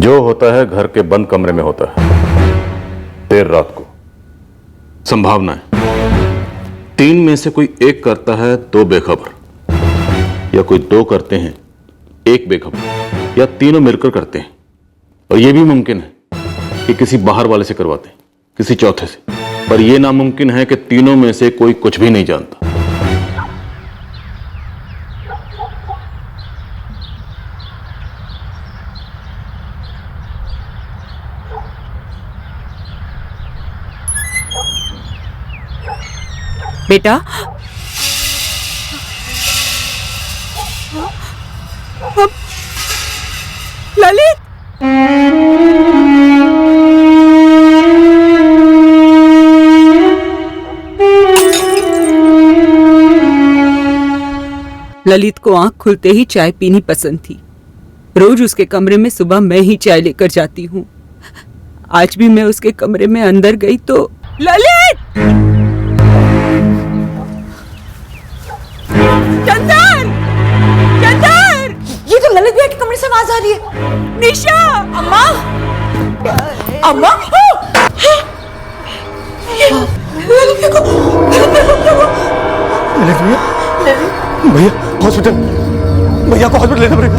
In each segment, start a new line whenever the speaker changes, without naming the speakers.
जो होता है घर के बंद कमरे में होता है, देर रात को। संभावना है 3 में से कोई एक करता है 2 बेखबर, या कोई 2 करते हैं 1 बेखबर, या तीनों मिलकर करते हैं। और यह भी मुमकिन है कि किसी बाहर वाले से करवाते हैं, किसी चौथे से। पर यह नामुमकिन है कि तीनों में से कोई कुछ भी नहीं जानता।
बेटा, ललित, ललित को आंख खुलते ही चाय पीनी पसंद थी। रोज उसके कमरे में सुबह मैं ही चाय लेकर जाती हूँ। आज भी मैं उसके कमरे में अंदर गई तो ललित! चंदन! चंदन!
ये तो ललित भैया के कमरे से आवाज आ रही है।
निशा!
अम्मा! अम्मा! ललित भैया को
भैया हॉस्पिटल, भैया को हॉस्पिटल लेना पड़ेगा।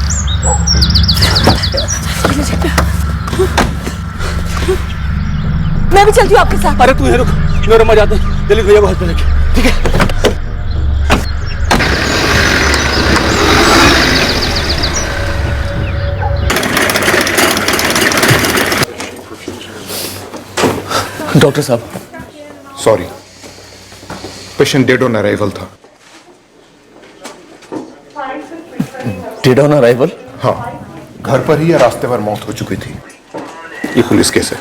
मैं भी चलती हूँ आपके साथ।
अरे तू यहाँ रुक, मैं रमा जाता हूँ ललित भैया को हॉस्पिटल लेके। ठीक है। डॉक्टर साहब,
sorry, patient dead on arrival था।
Dead on arrival?
हाँ, घर पर ही या रास्ते पर मौत हो चुकी थी। ये पुलिस केस है।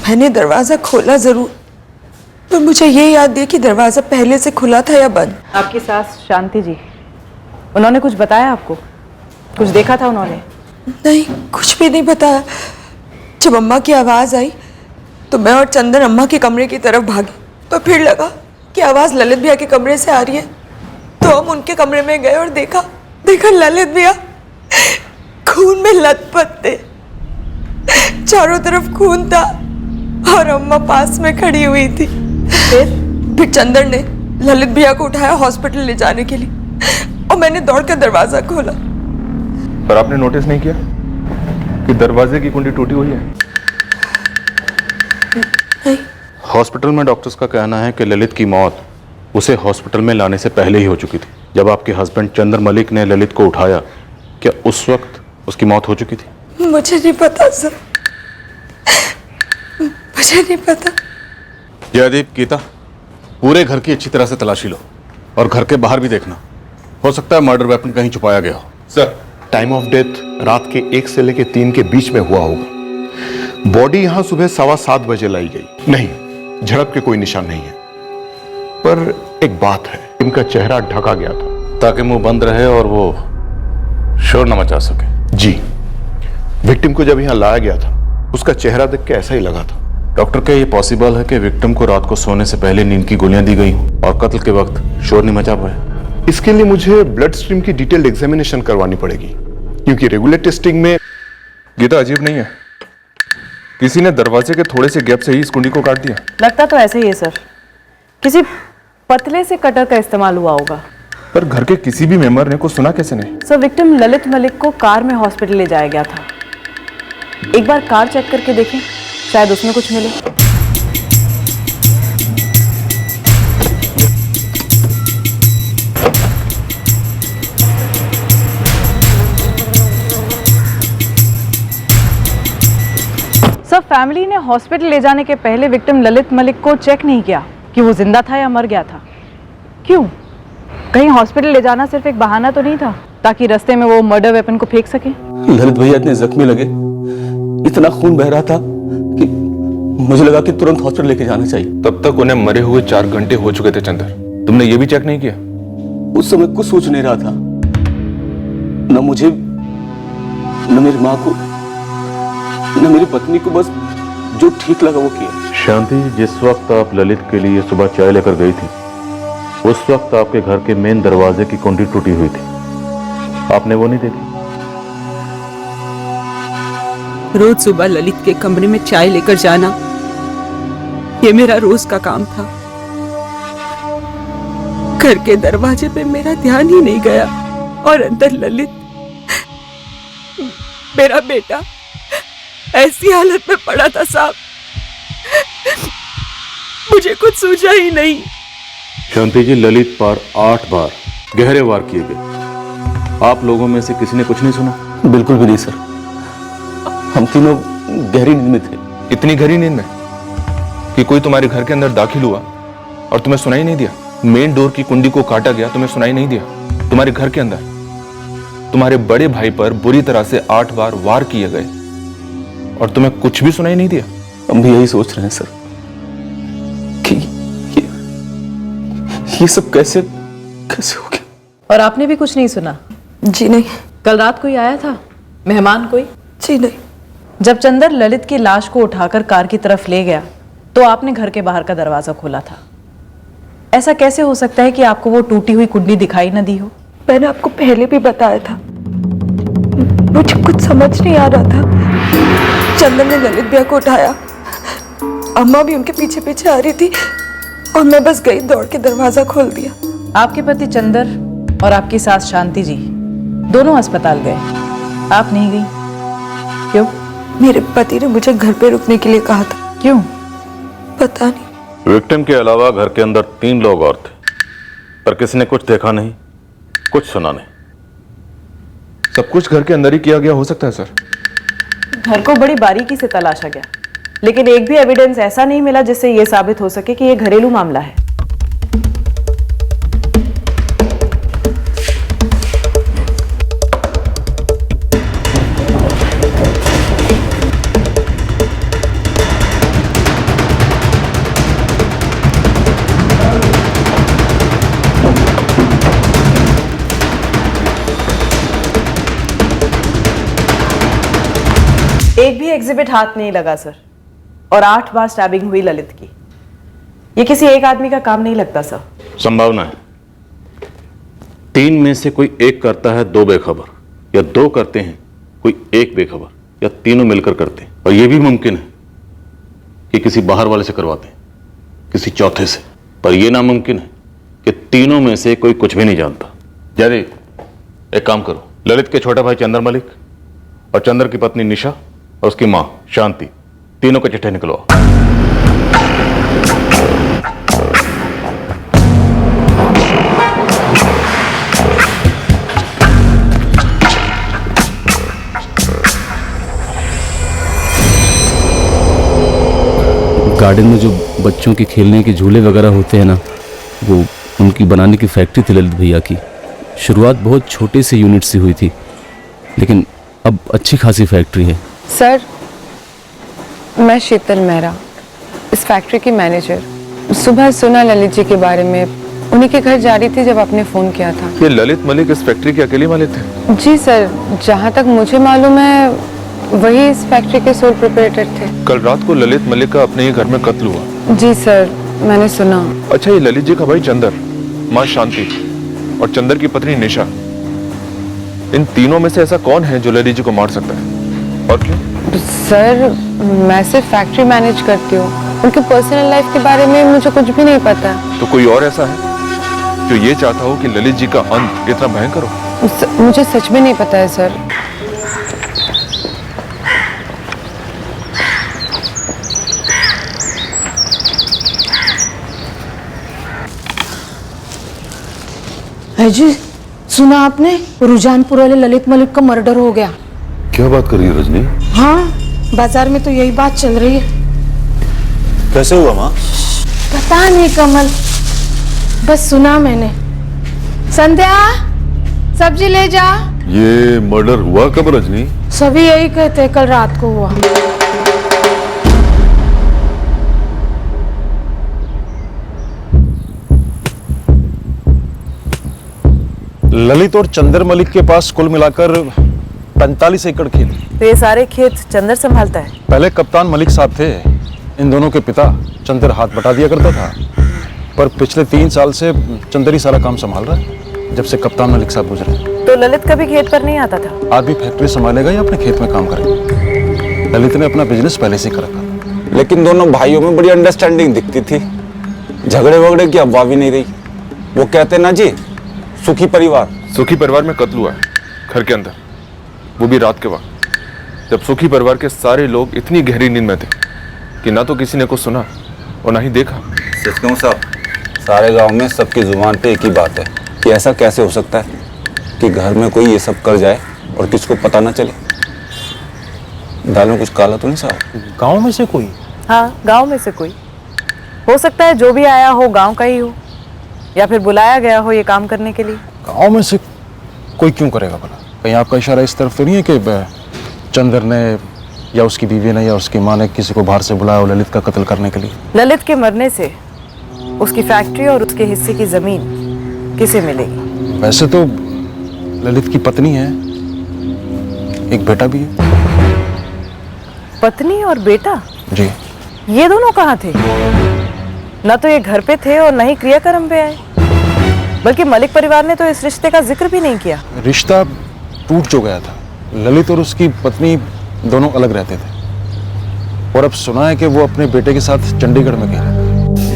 मैंने दरवाजा खोला जरूर, पर मुझे ये याद नहीं कि दरवाजा पहले से खुला था या बंद।
आपकी सास शांति जी, उन्होंने कुछ बताया आपको? कुछ देखा था उन्होंने?
नहीं, कुछ भी नहीं बताया। जब अम्मा की आवाज आई तो मैं और चंदन अम्मा के कमरे की तरफ भागे, तो फिर लगा कि आवाज ललित भैया के कमरे से आ रही है। तो हम उनके कमरे में गए और देखा ललित भैया खून में लथपथ थे, चारों तरफ खून था और अम्मा पास में खड़ी हुई थी। फिर चंदन ने ललित भैया को उठाया हॉस्पिटल ले जाने के लिए, और मैंने दौड़कर दरवाजा खोला।
पर आपने नोटिस नहीं किया कि दरवाजे की कुंडी टूटी हुई है?
नहीं।
हॉस्पिटल में डॉक्टर्स का कहना है कि ललित की मौत उसे हॉस्पिटल में लाने से पहले ही हो चुकी थी। जब आपके हस्बैंड चंद्र मलिक ने ललित को उठाया, क्या उस वक्त उसकी मौत हो चुकी थी?
मुझे नहीं पता सर, मुझे नहीं पता।
जयदीप, गीता, पूरे घर की अच्छी तरह से तलाशी लो और घर के बाहर भी देखना। हो सकता है मर्डर वेपन कहीं छुपाया गया हो।
सर, टाइम ऑफ डेथ रात के 1 से लेकर 3 के बीच में हुआ होगा। बॉडी यहां सुबह 7:15 बजे लाई गई। नहीं, झड़प के कोई निशान नहीं है। पर एक बात है, इनका चेहरा ढका गया था
ताकि मुंह बंद रहे और वो शोर न मचा सके।
जी, विक्टिम को जब यहां लाया गया था उसका चेहरा देख के ऐसा ही लगा था।
डॉक्टर, क्या ये पॉसिबल है कि विक्टिम को रात को सोने से पहले नींद की गोलियां दी गई और कत्ल के वक्त शोर नहीं मचा पाया?
इसके लिए मुझे ब्लड स्ट्रीम की डिटेल्ड एग्जामिनेशन करवानी पड़ेगी, क्योंकि रेगुलर टेस्टिंग में।
गीता, अजीब नहीं है? किसी ने दरवाजे के थोड़े से गैप से ही इस कुंडी को काट दिया।
लगता तो ऐसे ही है सर, किसी पतले से कटर का इस्तेमाल हुआ होगा।
पर घर के किसी भी मेंबर ने कुछ सुना कैसे नहीं?
सर, विक्टिम ललित मलिक को कार में हॉस्पिटल ले जाया गया था। एक बार कार चेक करके देखें, शायद उसमें कुछ मिले। सर, फैमिली ने हॉस्पिटल ले जाने के पहले विक्टिम ललित मलिक को चेक नहीं किया कि वो जिंदा था या मर गया था। क्यों? कहीं हॉस्पिटल ले जाना सिर्फ एक बहाना तो नहीं था ताकि रास्ते में वो मर्डर वेपन को फेंक सके?
ललित भैया इतने जख्मी लगे, इतना खून बह रहा था कि मुझे लगा कि तुरंत हॉस्पिटल लेके जाना चाहिए।
तब तक उन्हें मरे हुए 4 घंटे हो चुके थे चंदर। तुमने ये भी चेक नहीं किया?
उस समय कुछ सोच नहीं रहा था, न मुझे, न मेरी माँ को, न मेरी पत्नी को। बस जो ठीक लगा वो किया।
शांति, जिस वक्त आप ललित के लिए सुबह चाय लेकर गई थी, उस वक्त आपके घर के मेन दरवाजे की कुंडी टूटी हुई थी। आपने वो नहीं देखी?
रोज सुबह ललित के कमरे में चाय लेकर जाना, ये मेरा रोज का काम था। घर के दरवाजे पे मेरा ध्यान ही नहीं गया और अंदर ललित, मेरा बेटा, ऐसी हालत में पड़ा था साहब, मुझे कुछ सूझा ही नहीं।
शांति जी, ललित पर 8 बार गहरे वार किए गए। आप लोगों में से किसी ने कुछ नहीं सुना?
बिल्कुल भी नहीं सर, हम तीनों गहरी नींद में थे।
इतनी गहरी नींद में कि कोई तुम्हारे घर के अंदर दाखिल हुआ और तुम्हें सुनाई नहीं दिया? मेन डोर की कुंडी को काटा गया, तुम्हें सुनाई नहीं दिया? तुम्हारे घर के अंदर तुम्हारे बड़े भाई पर बुरी तरह से 8 बार वार किए गए और तुम्हें कुछ भी सुनाई नहीं दिया?
हम भी यही सोच रहे हैं सर कि ये सब कैसे हो गया।
और आपने भी कुछ नहीं सुना?
जी नहीं।
कल रात कोई आया था, मेहमान कोई?
जी नहीं।
जब चंदर ललित की लाश को उठाकर कार की तरफ ले गया तो आपने घर के बाहर का दरवाजा खोला था। ऐसा कैसे हो सकता है कि आपको वो टूटी हुई कुंडी दिखाई न दी हो?
मैंने आपको पहले भी बताया था, मुझे कुछ समझ नहीं आ रहा था। चंदन ने ललित भैया को उठाया, अम्मा भी उनके पीछे पीछे आ रही थी और मैं बस गई, दौड़ के दरवाजा खोल दिया।
आपके पति चंदर और आपकी सास शांति जी दोनों अस्पताल गए, आप नहीं गई? क्यों?
मेरे पति ने मुझे घर पे रुकने के लिए कहा था।
क्यों?
पता नहीं।
विक्टिम के अलावा घर के अंदर 3 लोग और थे, पर किसी ने कुछ देखा नहीं, कुछ सुना नहीं।
सब कुछ घर के अंदर ही किया गया हो सकता है सर।
घर को बड़ी बारीकी से तलाशा गया, लेकिन एक भी एविडेंस ऐसा नहीं मिला जिससे यह साबित हो सके कि यह घरेलू मामला है। एक भी एग्जिबिट हाथ नहीं लगा सर, और 8 बार स्टैबिंग हुई ललित की। ये किसी एक आदमी का काम नहीं लगता सर।
संभावना है 3 में से कोई एक करता है 2 बेखबर, या 2 करते हैं कोई एक बेखबर, या तीनों मिलकर करते हैं। और यह भी मुमकिन है कि किसी बाहर वाले से करवाते हैं, किसी चौथे से। पर यह नामुमकिन है कि तीनों में से कोई कुछ भी नहीं जानता। जयदीप, एक काम करो, ललित के छोटा भाई चंदर मलिक और चंदर की पत्नी निशा और उसकी मां शांति, तीनों के चिट्ठे निकलवाओ।
गार्डन में जो बच्चों के खेलने के झूले वगैरह होते हैं ना, वो उनकी बनाने की फैक्ट्री थी ललित भैया की। शुरुआत बहुत छोटे से यूनिट से हुई थी, लेकिन अब अच्छी खासी फैक्ट्री है।
सर, मैं शीतल मेहरा, इस फैक्ट्री की मैनेजर। सुबह सुना ललित जी के बारे में, उन्हीं के घर जा रही थी जब आपने फ़ोन किया था।
ये ललित मलिक इस फैक्ट्री के अकेले मालिक थे?
जी सर, जहाँ तक मुझे मालूम है वही इस फैक्ट्री के सोल प्रोप्राइटर थे।
कल रात को ललित मलिक का अपने ही घर में कत्ल हुआ?
जी सर, मैंने सुना।
अच्छा, ये ललित जी का भाई चंदर, माँ शांति और चंदर की पत्नी निशा, इन तीनों में से ऐसा कौन है जो ललित जी को मार सकता है, और क्यों?
सर, मैं सिर्फ फैक्ट्री मैनेज करती हूँ, उनके पर्सनल लाइफ के बारे में मुझे कुछ भी नहीं पता।
तो कोई और ऐसा है जो ये चाहता हो कि ललित जी का अंत इतना भयंकर हो?
मुझे सच में नहीं पता है सर।
जी सुना आपने, रुजानपुर वाले ललित मलिक का मर्डर हो गया।
क्या बात कर रही है रजनी?
हाँ, बाजार में तो यही बात चल रही है।
कैसे हुआ माँ?
पता नहीं कमल, बस सुना मैंने। संध्या, सब्जी ले जा।
ये मर्डर हुआ कब रजनी?
सभी यही कहते, कल रात को हुआ।
ललित और चंदर मलिक के पास कुल मिलाकर 45 एकड़ खेत।
तो ये सारे खेत चंदर संभालता है?
पहले कप्तान मलिक साहब थे, इन दोनों के पिता चंदर हाथ बटा दिया करता था, पर पिछले 3 साल से चंदर ही सारा काम संभाल रहा है, जब से कप्तान मलिक साहब गुजरे।
तो ललित कभी खेत पर नहीं आता था?
आज भी फैक्ट्री संभालेगा या अपने खेत में काम करेगा? ललित ने अपना बिजनेस पहले से कर रखा।
लेकिन दोनों भाइयों में बड़ी अंडरस्टैंडिंग दिखती थी, झगड़े वगड़े की अफवाह भी नहीं रही। वो कहते ना जी, सुखी परिवार।
सुखी परिवार में कत्ल हुआ है घर के अंदर, वो भी रात के वक्त, जब सुखी परिवार के सारे लोग इतनी गहरी नींद में थे कि ना तो किसी ने कुछ सुना और ना ही देखा।
सच कहूं साहब, सारे गांव में सबकी जुबान पे एक ही बात है कि ऐसा कैसे हो सकता है कि घर में कोई ये सब कर जाए और किसको पता ना चले। दाल में कुछ काला तो नहीं साहब?
गाँव में से कोई?
हाँ, गांव में से कोई हो सकता है। जो भी आया हो गांव का ही हो, या फिर बुलाया गया हो ये काम करने के लिए।
गाँव में से कोई क्यों करेगा भला? कहीं आपका इशारा इस तरफ तो नहीं है कि चंदर ने या उसकी बीवी ने या उसकी माँ ने किसी को बाहर से बुलाया हो ललित का कत्ल करने के लिए?
ललित के मरने से उसकी फैक्ट्री और उसके हिस्से की जमीन किसे मिलेगी?
वैसे तो ललित की पत्नी है, एक बेटा भी है।
पत्नी और बेटा?
जी।
ये दोनों कहाँ थे? न तो ये घर पे थे और न ही क्रियाक्रम पे आए, बल्कि मलिक परिवार ने तो इस रिश्ते का जिक्र भी नहीं किया।
रिश्ता टूट जो गया था, ललित और उसकी पत्नी दोनों अलग रहते थे, और अब सुना है कि वो अपने बेटे के साथ चंडीगढ़ में गए।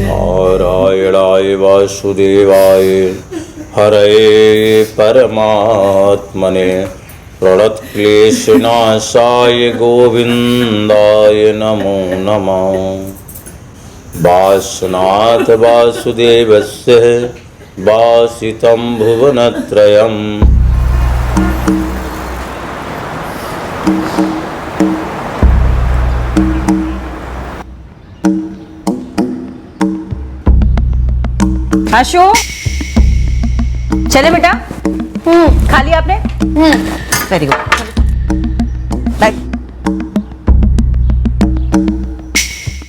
नारायणाय वासुदेवाय हरये परमात्मने प्रणतक्लेशनाशाय गोविंदाय नमो नमः। वासनाथ वासुदेवस्य वासितं भुवनत्रयम्।
आशु, चले बेटा। खा लिया आपने? Very good.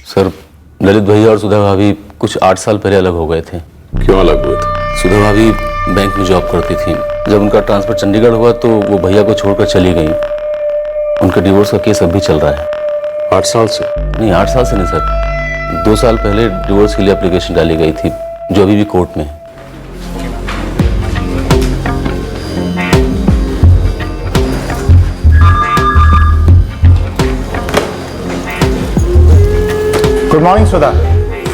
सर, ललित भैया और सुधा भाभी कुछ 8 साल पहले अलग हो गए थे।
क्यों अलग हुए थे?
सुधा भाभी बैंक में जॉब करती थी। जब उनका ट्रांसफर चंडीगढ़ हुआ तो वो भैया को छोड़कर चली गई। उनका डिवोर्स का केस अब भी चल रहा है।
8 साल से?
नहीं, 8 साल से नहीं सर, 2 साल पहले डिवोर्स के लिए एप्लीकेशन डाली गई थी, जो अभी भी कोर्ट में है।
गुड मॉर्निंग सुधा।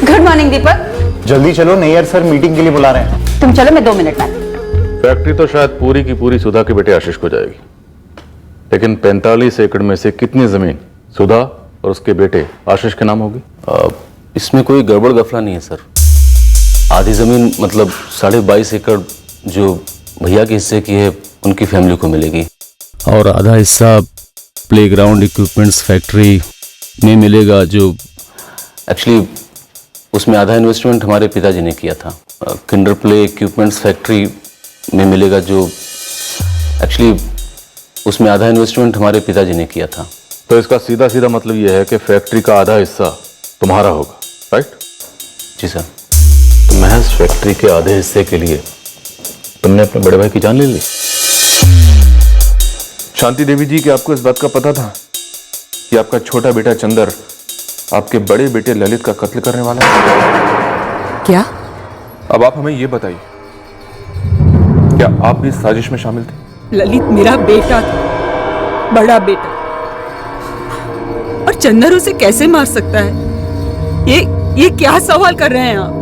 गुड मॉर्निंग दीपक।
जल्दी चलो, नैयर सर मीटिंग के लिए बुला रहे हैं।
तुम चलो, मैं 2 मिनट में।
फैक्ट्री तो शायद पूरी की पूरी सुधा के बेटे आशीष को जाएगी, लेकिन 45 एकड़ में से कितनी जमीन सुधा और उसके बेटे आशीष के नाम होगी?
इसमें कोई गड़बड़ गफला नहीं है सर। आधी जमीन मतलब 22.5 एकड़ जो भैया के हिस्से की है उनकी फैमिली को मिलेगी, और आधा हिस्सा प्लेग्राउंड इक्विपमेंट्स फैक्ट्री में मिलेगा, जो एक्चुअली उसमें आधा इन्वेस्टमेंट हमारे पिताजी ने किया था। किंडर प्ले इक्विपमेंट्स फैक्ट्री में मिलेगा, जो एक्चुअली उसमें आधा इन्वेस्टमेंट हमारे पिताजी ने किया था।
तो इसका सीधा सीधा मतलब यह है कि फैक्ट्री का आधा हिस्सा तुम्हारा होगा, राइट?
जी सर।
तो महज फैक्ट्री के आधे हिस्से के लिए तुमने अपने बड़े भाई की जान ले ली?
शांति देवी जी, कि आपको इस बात का पता था कि आपका छोटा बेटा चंदर आपके बड़े बेटे ललित का कत्ल करने वाला है?
क्या?
अब आप हमें यह बताइए, क्या आप भी इस साजिश में शामिल थे?
ललित मेरा बेटा था, बड़ा बेटा, और चंदर उसे कैसे मार सकता है? ये क्या सवाल कर रहे हैं आप?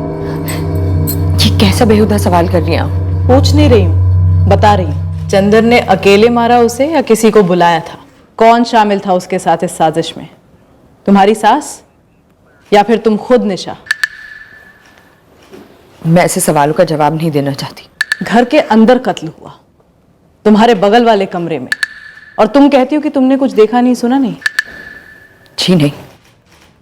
ये
कैसा बेहुदा सवाल कर रही हैं आप?
पूछ नहीं रही हूँ, बता रही हूँ। चंदर ने अकेले मारा उसे या किसी को बुलाया था? कौन शामिल था उसके साथ इस साजिश में? तुम्हारी सास या फिर तुम खुद निशा?
मैं ऐसे सवालों का जवाब नहीं देना चाहती।
घर के अंदर कत्ल हुआ, तुम्हारे बगल वाले कमरे में, और तुम कहती हो कि तुमने कुछ देखा नहीं सुना नहीं?
जी नहीं।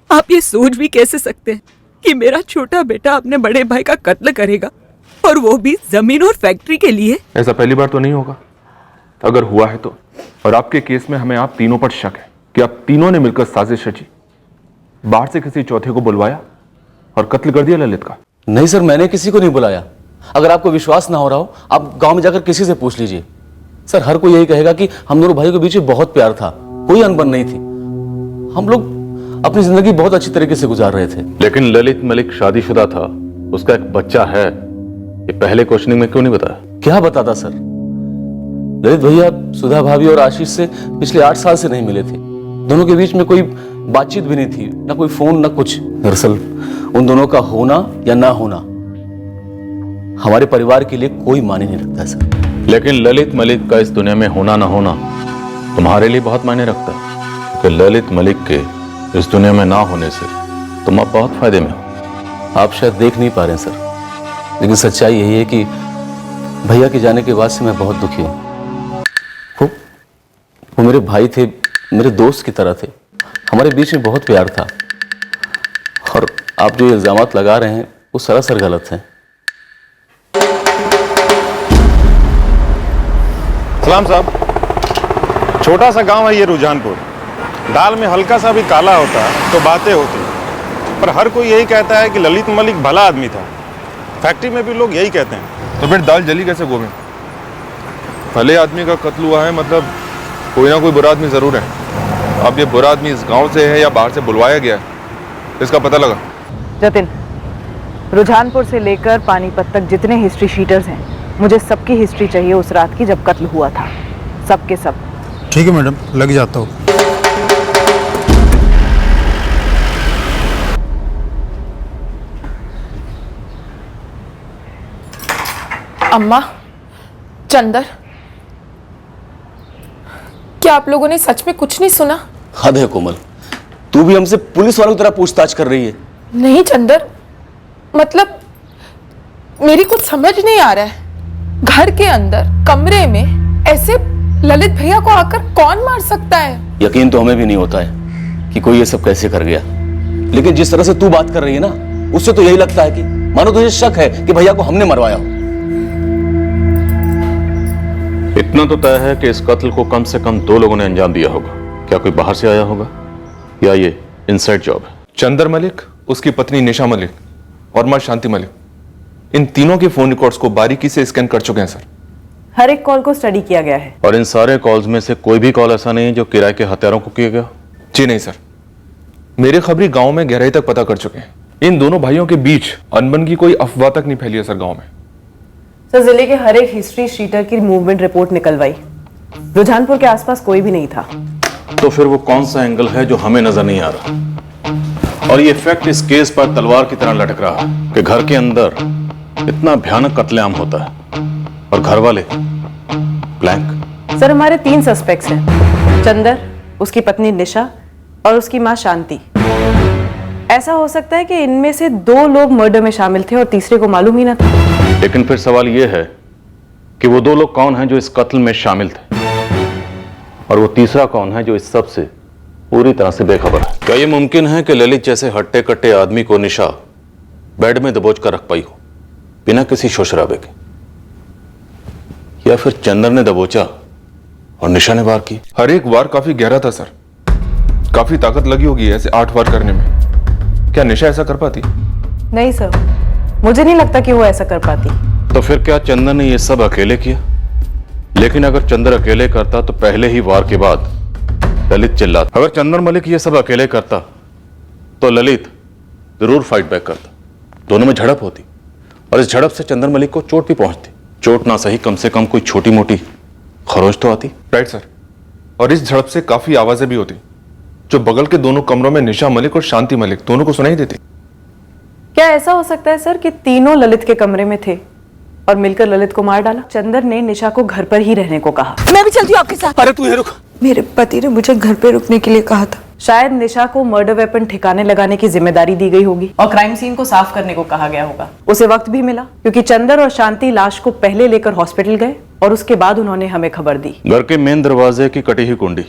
आप ये सोच भी कैसे सकते हैं कि मेरा छोटा बेटा अपने बड़े भाई का कत्ल करेगा, और वो भी जमीन और फैक्ट्री के लिए?
ऐसा पहली बार तो नहीं होगा। अगर हुआ है तो, और आपके केस में हमें आप तीनों पर शक है कि आप तीनों ने मिलकर साजिश रची, बाहर से किसी चौथे को बुलवाया और कत्ल कर दिया ललित का।
नहीं सर, मैंने किसी को नहीं बुलाया। अगर आपको विश्वास ना हो रहा हो, आप गांव में जाकर किसी से पूछ लीजिए। सर, हर कोई यही कहेगा कि हम दोनों भाइयों के बीच में बहुत प्यार था, कोई अनबन नहीं थी। हम लोग अपनी जिंदगी बहुत अच्छी तरीके से गुजार रहे थे।
लेकिन ललित मलिक शादीशुदा था, उसका एक बच्चा है, ये पहले क्वेश्चनिंग में क्यों नहीं बताया?
क्या बताता सर? ललित भैया सुधा भाभी और आशीष से पिछले 8 साल से नहीं मिले थे। दोनों के बीच में कोई बातचीत भी नहीं थी, ना कोई फोन ना कुछ। दरअसल उन दोनों का होना या ना होना हमारे परिवार के लिए कोई मायने नहीं रखता सर।
लेकिन ललित मलिक का इस दुनिया में होना ना होना तुम्हारे लिए बहुत मायने रखता है, कि ललित मलिक के इस दुनिया में ना होने से तुम अब बहुत फायदे में हो।
आप शायद देख नहीं पा रहे हैं सर, लेकिन सच्चाई यही है कि भैया के जाने के बाद से मैं बहुत दुखी हूं। वो मेरे भाई थे, मेरे दोस्त की तरह थे, हमारे बीच में बहुत प्यार था। और आप जो इल्जामात लगा रहे हैं वो सरासर गलत हैं।
सलाम साहब, छोटा सा गांव है ये रुझानपुर। दाल में हल्का सा भी काला होता तो बातें होती, पर हर कोई यही कहता है कि ललित मलिक भला आदमी था। फैक्ट्री में भी लोग यही कहते हैं।
तो फिर दाल जली कैसे गोविंद? भले आदमी का कत्ल हुआ है, मतलब कोई ना कोई बुरा आदमी जरूर है। अब ये बुरा आदमी इस गांव से है या बाहर से बुलवाया गया है, इसका पता लगा?
जतिन, रुझानपुर से लेकर पानीपत तक जितने हिस्ट्री शीटर्स हैं, मुझे सबकी हिस्ट्री चाहिए उस रात की जब कत्ल हुआ था, सबके सब।
ठीक है मैडम, लग जाता हूँ।
अम्मा, चंदर, क्या आप लोगों ने सच में कुछ नहीं सुना?
हद है कोमल, तू भी हमसे पुलिस वालों की तरह पूछताछ कर रही है।
नहीं चंदर, मतलब मेरी कुछ समझ नहीं आ रहा है। घर के अंदर कमरे में ऐसे ललित भैया को आकर कौन मार सकता है?
यकीन तो हमें भी नहीं होता है कि कोई ये सब कैसे कर गया, लेकिन जिस तरह से तू बात कर रही है ना, उससे तो यही लगता है कि मानो तुझे शक है कि भैया को हमने मरवाया हो।
इतना तो तय है कि इस कत्ल को कम से कम 2 लोगों ने अंजाम दिया होगा। क्या कोई बाहर से आया होगा या ये इनसाइड जॉब है?
चंदर मलिक, उसकी पत्नी निशा मलिक और मां शांति मलिक, इन तीनों के फोन रिकॉर्ड्स को बारीकी से स्कैन कर चुके हैं सर।
हर एक कॉल को स्टडी किया गया है।
और इन सारे कॉल्स में से कोई भी कॉल ऐसा नहीं है जो किराए के हत्यारों को किया गया?
जी नहीं सर, मेरे खबरी गांव में गहराई तक पता कर चुके हैं। इन दोनों भाइयों के बीच अनबन की कोई अफवाह तक नहीं फैली है सर गांव में।
सर, जिले के हर एक हिस्ट्री शीटर की मूवमेंट रिपोर्ट निकलवाई, रुझानपुर के आसपास कोई भी नहीं था।
तो फिर वो कौन सा एंगल है जो हमें नजर नहीं आ रहा? और ये फैक्ट इस केस पर तलवार की तरह लटक रहा है कि घर के अंदर इतना भयानक कत्लेआम होता है और घर वाले ब्लैंक।
सर, हमारे 3 सस्पेक्ट्स हैं, चंदर, उसकी पत्नी निशा और उसकी मां शांति। ऐसा हो सकता है कि इनमें से 2 लोग मर्डर में शामिल थे और तीसरे को मालूम ही ना था।
लेकिन फिर सवाल यह है कि वो 2 लोग कौन हैं जो इस कत्ल में शामिल थे, और वो तीसरा कौन है जो इस सब से पूरी तरह से बेखबर है? क्या ये मुमकिन है कि ललित जैसे हट्टे कट्टे आदमी को निशा बेड में दबोच कर रख पाई हो बिना किसी शोशराबे के, या फिर चंदर ने दबोचा और निशा ने वार की?
हर एक वार काफी गहरा था सर, काफी ताकत लगी होगी ऐसे 8 वार करने में। क्या निशा ऐसा कर पाती?
नहीं सर, मुझे नहीं लगता कि वो ऐसा कर पाती।
तो फिर क्या चंदर ने ये सब अकेले किया? लेकिन अगर चंदर अकेले करता तो पहले ही वार के बाद ललित चिल्लाता। अगर चंदर मलिक ये सब अकेले करता तो ललित जरूर फाइट बैक करता, दोनों में झड़प होती, और इस झड़प से चंदर मलिक को चोट भी पहुंचती। चोट ना सही, कम से कम कोई छोटी मोटी खरोच तो आती।
राइट सर, और इस झड़प से काफी आवाजें भी होती जो बगल के दोनों कमरों में निशा मलिक और शांति मलिक दोनों को सुनाई देती।
क्या ऐसा हो सकता है सर कि तीनों ललित के कमरे में थे और मिलकर ललित को मार डाला? चंदर ने निशा को घर पर ही रहने को कहा।
मैं भी चलती हूँ आपके साथ।
अरे तू ये रुक।
मेरे पति ने मुझे घर पे रुकने के लिए कहा था।
शायद निशा को मर्डर वेपन ठिकाने लगाने की जिम्मेदारी दी गई होगी और क्राइम सीन को साफ करने को कहा गया होगा। उसे वक्त भी मिला क्योंकि चंदर और शांति लाश को पहले लेकर हॉस्पिटल गए और उसके बाद उन्होंने हमें खबर दी।
घर के मेन दरवाजे की कटी हुई कुंडी,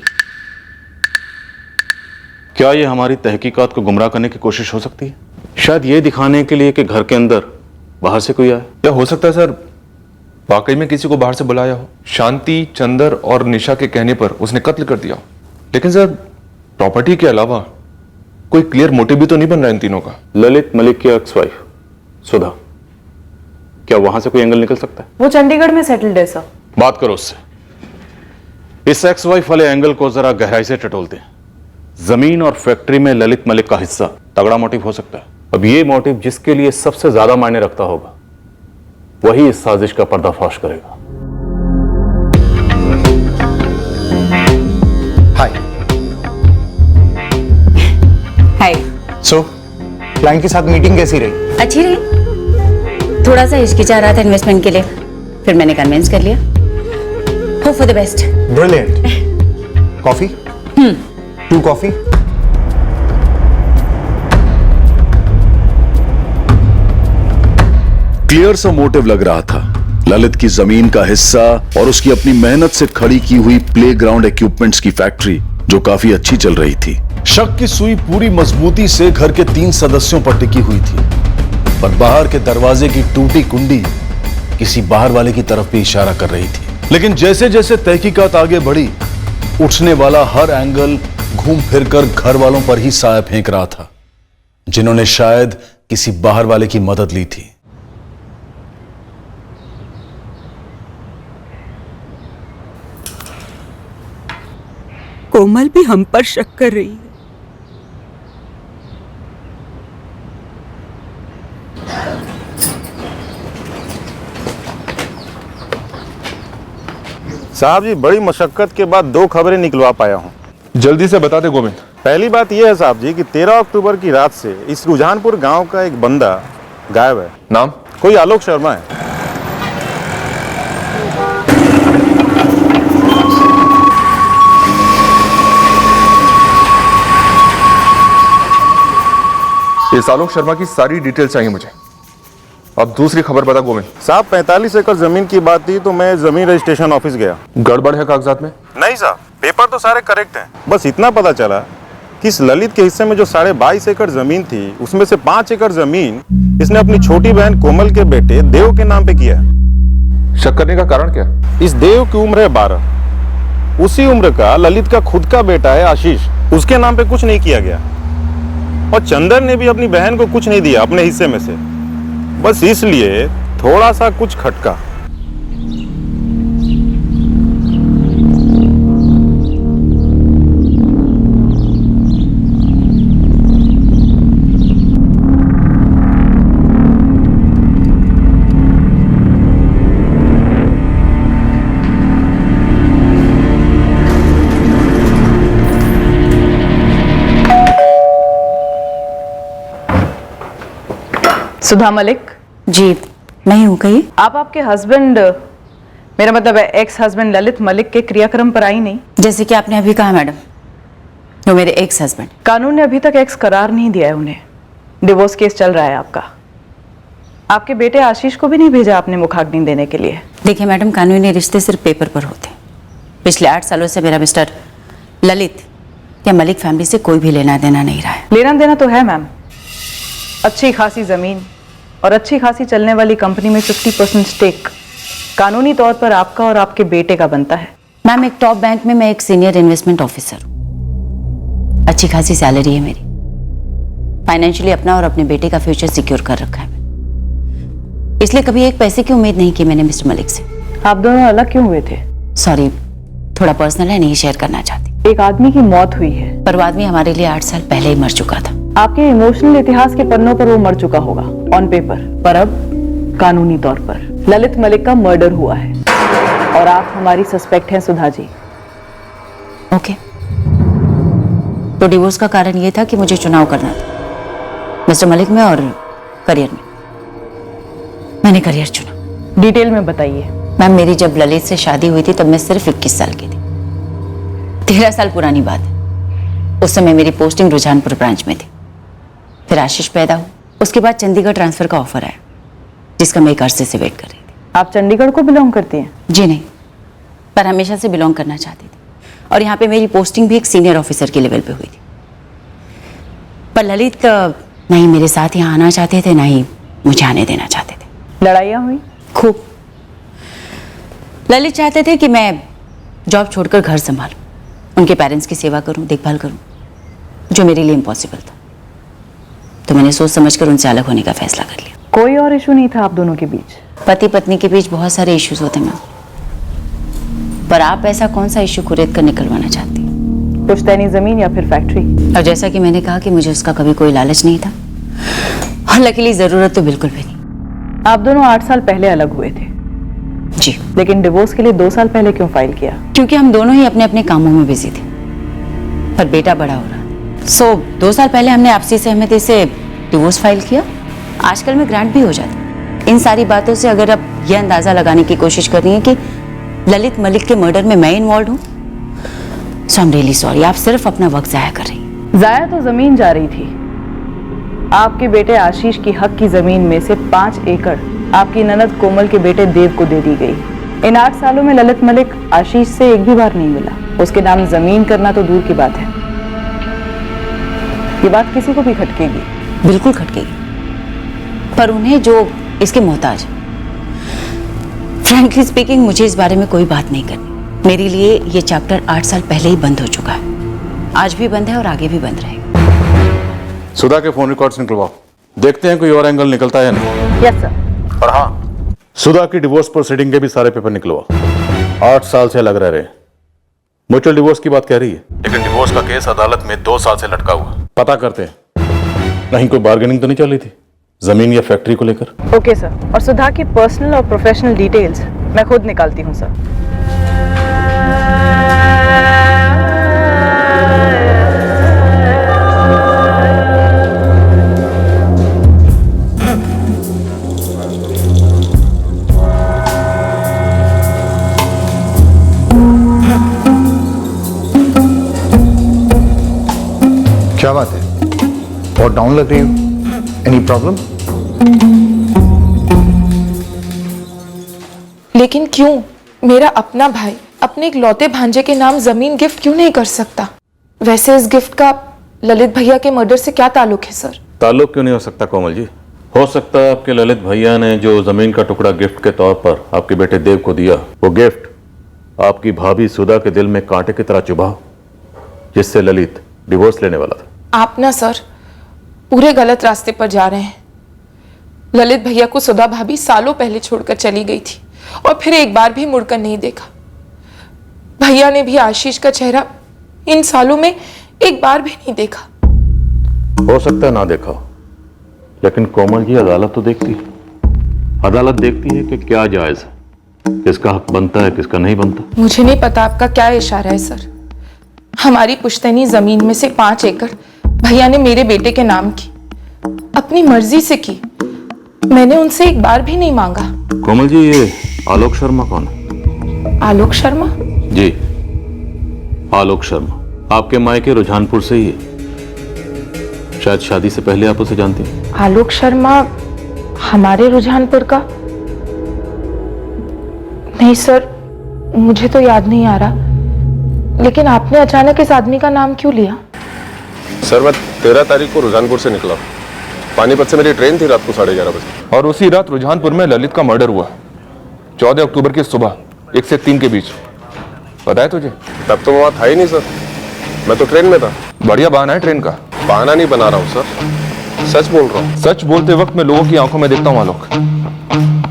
क्या ये हमारी तहकीकात को गुमराह करने की कोशिश हो सकती है? शायद ये दिखाने के लिए कि घर के अंदर बाहर से कोई आए।
क्या हो सकता है सर वाकई में किसी को बाहर से बुलाया हो? शांति, चंदर और निशा के कहने पर उसने कत्ल कर दिया हो। लेकिन सर प्रॉपर्टी के अलावा कोई क्लियर मोटिव भी तो नहीं बन रहा इन तीनों का।
ललित मलिक की एक्स वाइफ सुधा, क्या वहां से कोई एंगल निकल सकता है?
वो चंडीगढ़ में सेटल्ड है सर।
बात करो उससे। इस एक्स वाइफ वाले एंगल को जरा गहराई से टटोलते हैं। जमीन और फैक्ट्री में ललित मलिक का हिस्सा तगड़ा मोटिव हो सकता है। अब ये मोटिव जिसके लिए सबसे ज्यादा मायने रखता होगा वही इस साजिश का पर्दाफाश करेगा।
हाय।
हाय।
सो क्लाइंट के साथ मीटिंग कैसी रही?
अच्छी रही। थोड़ा सा हिचकिचा रहा था इन्वेस्टमेंट के लिए, फिर मैंने कन्विंस कर लिया। Hope for the best.
Brilliant. Coffee? 2 coffee.
Clear सा मोटिव लग रहा था। ललित की जमीन का हिस्सा और उसकी अपनी मेहनत से खड़ी की हुई प्लेग्राउंड इक्विपमेंट्स की फैक्ट्री जो काफी अच्छी चल रही थी। शक की सुई पूरी मजबूती से घर के 3 सदस्यों पर टिकी हुई थी, पर बाहर के दरवाजे की टूटी कुंडी किसी बाहर वाले की तरफ भी इशारा कर रही थी। लेकिन जैसे जैसे तहकीकात आगे बढ़ी, उठने वाला हर एंगल घूम फिरकर घर वालों पर ही साया फेंक रहा था, जिन्होंने शायद किसी बाहर वाले की मदद ली थी।
कोमल भी हम पर शक कर रही है।
साहब जी, बड़ी मशक्कत के बाद 2 खबरें निकलवा पाया हूँ।
जल्दी से बता दे गोविंद।
पहली बात यह है साहब जी कि 13 अक्टूबर की रात से इस रुझानपुर गांव का एक बंदा गायब है।
नाम?
कोई आलोक शर्मा है।
इस आलोक शर्मा की सारी डिटेल चाहिए मुझे। अब दूसरी खबर बता गोविंद।
साहब 45 एकड़ जमीन की बात थी तो मैं जमीन रजिस्ट्रेशन ऑफिस गया।
गड़बड़ है कागजात में?
नहीं साहब, पेपर तो सारे करेक्ट हैं। बस इतना पता चला कि इस ललित के हिस्से में जो 22.5 एकड़ जमीन थी उसमें से 5 एकड़ जमीन इसने अपनी छोटी बहन कोमल के बेटे देव के नाम पे किया है।
शक करने का कारण क्या?
इस देव की उम्र है 12। उसी उम्र का ललित का खुद का बेटा है आशीष, उसके नाम पे कुछ नहीं किया गया। और चंदर ने भी अपनी बहन को कुछ नहीं दिया अपने हिस्से में से। बस इसलिए थोड़ा सा कुछ खटका।
सुधा मलिक
जी, मैं ही हूँ। कहिए।
आप आपके हस्बैंड, मेरा मतलब है एक्स हस्बैंड ललित मलिक के क्रियाक्रम पर आई नहीं?
जैसे कि आपने अभी कहा मैडम, वो मेरे एक्स हस्बैंड।
कानून ने अभी तक एक्स करार नहीं दिया है उन्हें। डिवोर्स केस चल रहा है आपका। आपके बेटे आशीष को भी नहीं भेजा आपने मुखाग्नि देने के लिए?
देखिए मैडम, कानूनी रिश्ते सिर्फ पेपर पर होते हैं। पिछले 8 सालों से मेरा मिस्टर ललित या मलिक फैमिली से कोई भी लेना देना नहीं रहा है।
लेना देना तो है मैम। अच्छी खासी जमीन और अच्छी खासी चलने वाली कंपनी में 50% स्टेक कानूनी तौर पर आपका और आपके बेटे का बनता है।
मैम, एक टॉप बैंक में मैं एक सीनियर इन्वेस्टमेंट ऑफिसर हूँ। अच्छी खासी सैलरी है मेरी। फाइनेंशियली अपना और अपने बेटे का फ्यूचर सिक्योर कर रखा है मैंने। इसलिए कभी एक पैसे की उम्मीद नहीं की मैंने मिस्टर मलिक से।
आप दोनों अलग क्यों हुए थे?
सॉरी, थोड़ा पर्सनल है, नहीं शेयर करना चाहती।
एक आदमी की मौत हुई है,
पर वो आदमी हमारे लिए 8 साल पहले ही मर चुका था।
आपके इमोशनल इतिहास के पन्नों पर वो मर चुका होगा ऑन पेपर, पर अब कानूनी तौर पर ललित मलिक का मर्डर हुआ है और आप हमारी सस्पेक्ट हैं सुधा जी।
ओके, तो डिवोर्स का कारण ये था कि मुझे चुनाव करना था मिस्टर मलिक में और करियर में। मैंने करियर चुना।
डिटेल में बताइए।
मैम, मेरी जब ललित से शादी हुई थी तब मैं सिर्फ 21 साल की थी। 13 साल पुरानी बात है। उस समय मेरी पोस्टिंग रुझानपुर ब्रांच में थी। फिर आशीष पैदा हुआ। उसके बाद चंडीगढ़ ट्रांसफर का ऑफर आया, जिसका मैं एक अरसे से वेट कर रही थी।
आप चंडीगढ़ को बिलोंग करती हैं?
जी नहीं, पर हमेशा से बिलोंग करना चाहती थी। और यहाँ पे मेरी पोस्टिंग भी एक सीनियर ऑफिसर के लेवल पे हुई थी। पर ललित ना ही मेरे साथ यहाँ आना चाहते थे, ना ही मुझे आने देना चाहते थे।
लड़ाइयाँ हुई
खूब। ललित चाहते थे कि मैं जॉब छोड़कर घर संभालूं, उनके पेरेंट्स की सेवा करूं, देखभाल करूं, जो मेरे लिए इम्पॉसिबल था। तो मैंने सोच समझकर उनसे अलग होने का फैसला कर लिया।
कोई और इशू नहीं था आप दोनों के बीच?
पति पत्नी के बीच बहुत सारे इश्यूज होते हैं, पर आप ऐसा कौन सा इश्यू कुरेद कर निकलवाना चाहती?
पुश्तैनी जमीन या फिर फैक्ट्री?
और जैसा कि मैंने कहा कि मुझे उसका कभी कोई लालच नहीं था, और लकीली जरूरत तो बिल्कुल भी नहीं।
आप दोनों 8 साल पहले अलग हुए थे।
जी।
लेकिन डिवोर्स के लिए 2 साल पहले क्यों फाइल किया?
क्योंकि हम दोनों ही अपने अपने कामों में बिजी थे, पर बेटा बड़ा हो रहा। सो 2 साल पहले हमने आपसी सहमति से डिवोर्स फाइल किया। आजकल में ग्रांट भी हो जाता। इन सारी बातों से अगर आप यह अंदाजा लगाने की कोशिश कर रही हैं कि ललित मलिक के मर्डर में मैं इन्वॉल्व हूँ, सो आई एम रियली सॉरी। आप सिर्फ अपना वक्त जाया कर रही हैं।
जाया तो जमीन जा रही थी। आपके बेटे आशीष की हक की जमीन में से 5 एकड़ आपकी ननद कोमल के बेटे देव को दे दी गई। इन 8 सालों में ललित मलिक आशीष से एक भी बार नहीं मिला। उसके नाम जमीन करना तो दूर की बात है। ये बात किसी को भी खटकेगी।
बिल्कुल खटकेगी, पर उन्हें जो इसके मोहताज। फ्रैंकली स्पीकिंग, मुझे इस बारे में कोई बात नहीं करनी। मेरे लिए ये चैप्टर 8 साल पहले ही बंद हो चुका है। आज भी बंद है और आगे भी बंद रहेगा।
सुधा के फोन रिकॉर्ड्स निकलवाओ, देखते हैं कोई और एंगल निकलता है या नहीं।
Yes sir.
और हाँ, सुधा की डिवोर्स प्रोसीडिंग के भी सारे पेपर निकलवाओ। 8 साल से लग रहे। म्यूचुअल डिवोर्स की बात कह रही है, लेकिन डिवोर्स का केस अदालत में 2 साल से लटका हुआ। पता करते हैं कहीं कोई बार्गेनिंग तो नहीं चल रही थी जमीन या फैक्ट्री को लेकर।
Okay sir. और सुधा की पर्सनल और प्रोफेशनल डिटेल्स मैं खुद निकालती हूँ सर।
क्या बात है, बहुत डाउन लग रही हो? Any problem?
लेकिन क्यों? मेरा अपना भाई अपने इकलौते भांजे के नाम जमीन गिफ्ट क्यों नहीं कर सकता? वैसे इस गिफ्ट का ललित भैया के मर्डर से क्या ताल्लुक है सर?
ताल्लुक क्यों नहीं हो सकता कोमल जी? हो सकता है आपके ललित भैया ने जो जमीन का टुकड़ा गिफ्ट के तौर पर आपके बेटे देव को दिया, वो गिफ्ट आपकी भाभी सुधा के दिल में कांटे की तरह चुभा, जिससे ललित डिवोर्स लेने वाला था।
आप ना सर पूरे गलत रास्ते पर जा रहे हैं। ललित भैया को सुधा भाभी सालों पहले छोड़कर चली गई थी और फिर एक बार भी मुड़कर नहीं देखा। भैया ने भी आशीष का चेहरा इन सालों में एक बार भी नहीं देखा।
हो सकता है ना देखा हो, लेकिन कोमल जी अदालत तो देखती है। अदालत देखती है कि क्या जायज है, किसका हक बनता है, किसका नहीं बनता।
मुझे नहीं पता आपका क्या इशारा है सर। हमारी पुश्तैनी जमीन में से 5 एकड़ भैया ने मेरे बेटे के नाम की, अपनी मर्जी से की। मैंने उनसे एक बार भी नहीं मांगा।
कोमल जी, ये आलोक शर्मा कौन है?
आलोक शर्मा?
जी, आलोक शर्मा आपके मायके रुझानपुर से ही है। शायद शादी से पहले आप उसे जानती हैं।
आलोक शर्मा हमारे रुझानपुर का? नहीं सर, मुझे तो याद नहीं आ रहा। लेकिन आपने अचानक इस आदमी का नाम क्यों लिया?
सर, मैं 13 तारीख को रुझानपुर से निकला। पानीपत से मेरी ट्रेन थी रात को 11:30 बजे।
और उसी रात रुझानपुर में ललित का मर्डर हुआ, 14 अक्टूबर की सुबह 1 से 3 के बीच। पता है तुझे?
तब तो मैं वहां था ही नहीं सर, मैं तो ट्रेन में था।
बढ़िया बहाना है ट्रेन का।
बहाना नहीं बना रहा हूँ सर, सच बोल रहा हूँ।
सच बोलते वक्त मैं लोगों की आंखों में देखता हूँ आलोक।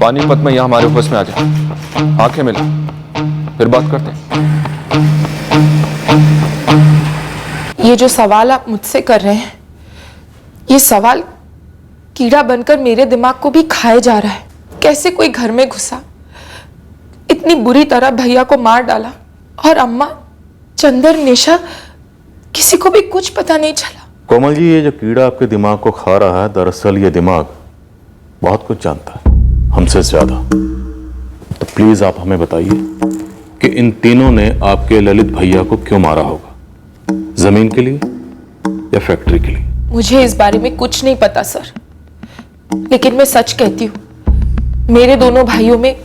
पानीपत में यहाँ हमारे ऑफिस में आ जा, आंखें मिला, फिर बात करते हैं।
ये जो सवाल आप मुझसे कर रहे हैं, ये सवाल कीड़ा बनकर मेरे दिमाग को भी खाए जा रहा है। कैसे कोई घर में घुसा, इतनी बुरी तरह भैया को मार डाला, और अम्मा, चंदर, निशा, किसी को भी कुछ पता नहीं चला।
कोमल जी, ये जो कीड़ा आपके दिमाग को खा रहा है, दरअसल ये दिमाग बहुत कुछ जानता है, हमसे ज्यादा। तो प्लीज आप हमें बताइए कि इन तीनों ने आपके ललित भैया को क्यों मारा होगा, जमीन के लिए या फैक्ट्री के लिए?
मुझे इस बारे में कुछ नहीं पता सर, लेकिन मैं सच कहती हूँ, मेरे दोनों भाइयों में